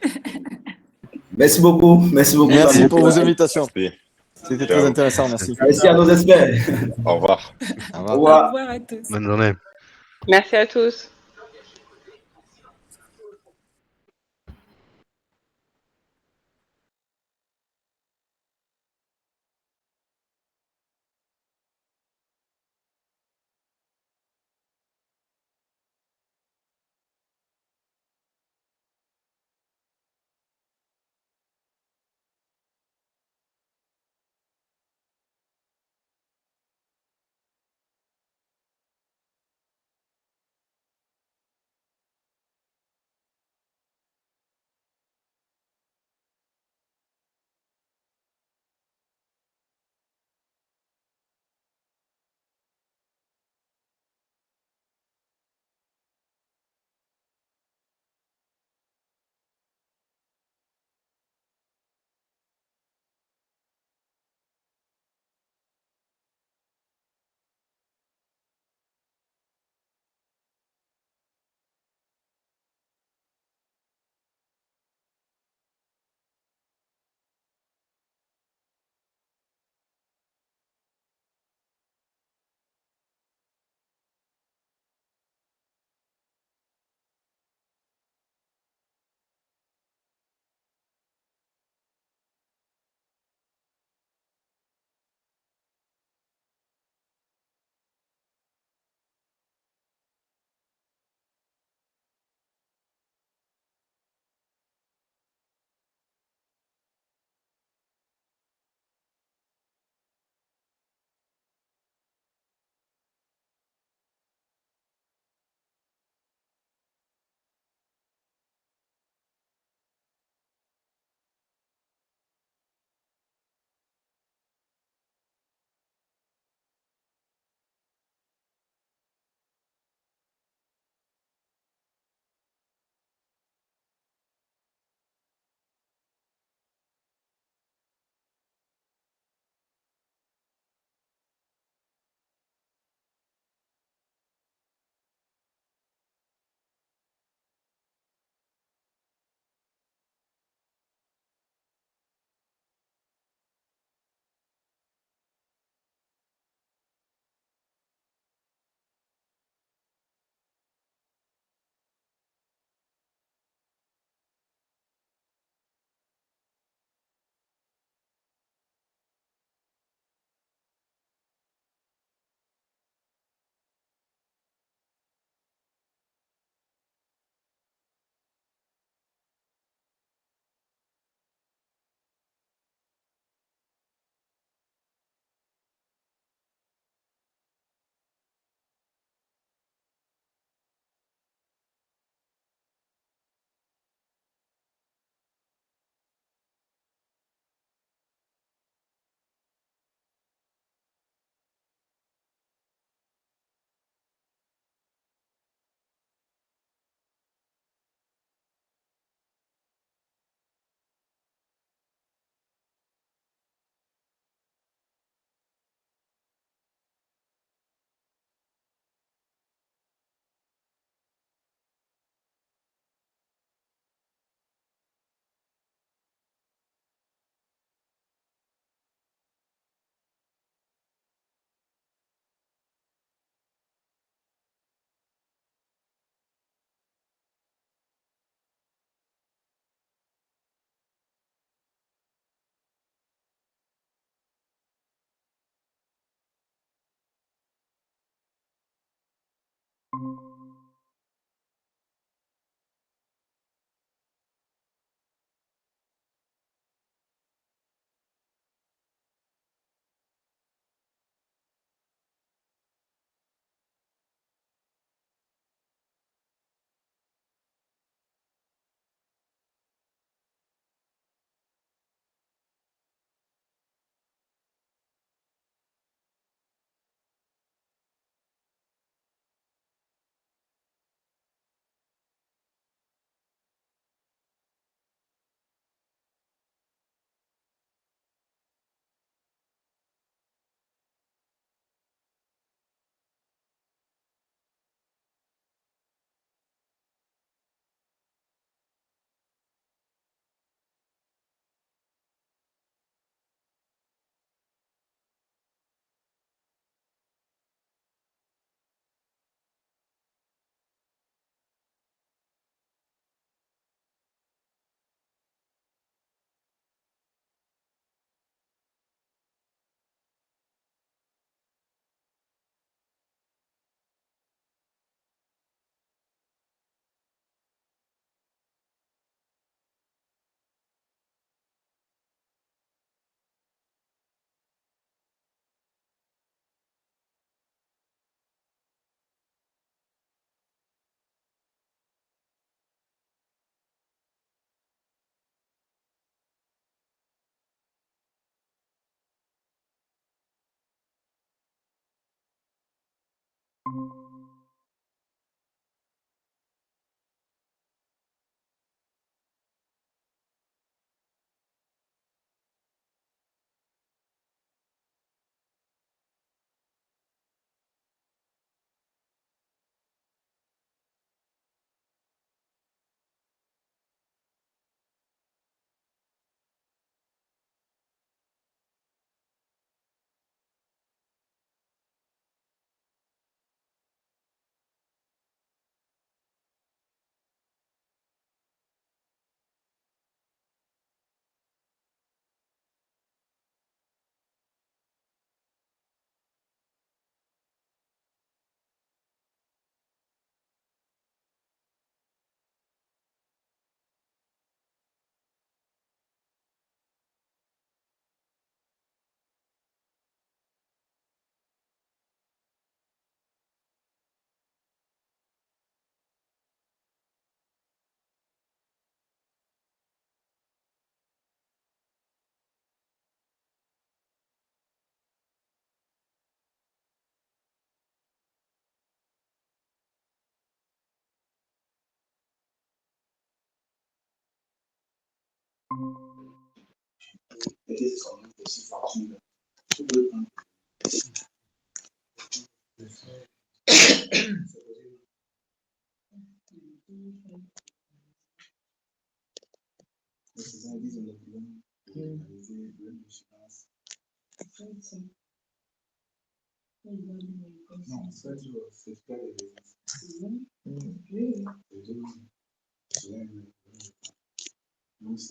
Merci beaucoup. Merci beaucoup. Merci pour vos invitations. Merci. C'était très intéressant, merci. Merci à nos experts. Au revoir. Au Au revoir. revoir. Au revoir à tous. Bonne journée. Merci à tous.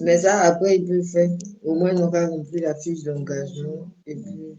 Mais ça, après, il peut faire. Au moins, on aura rempli la fiche d'engagement. Et puis,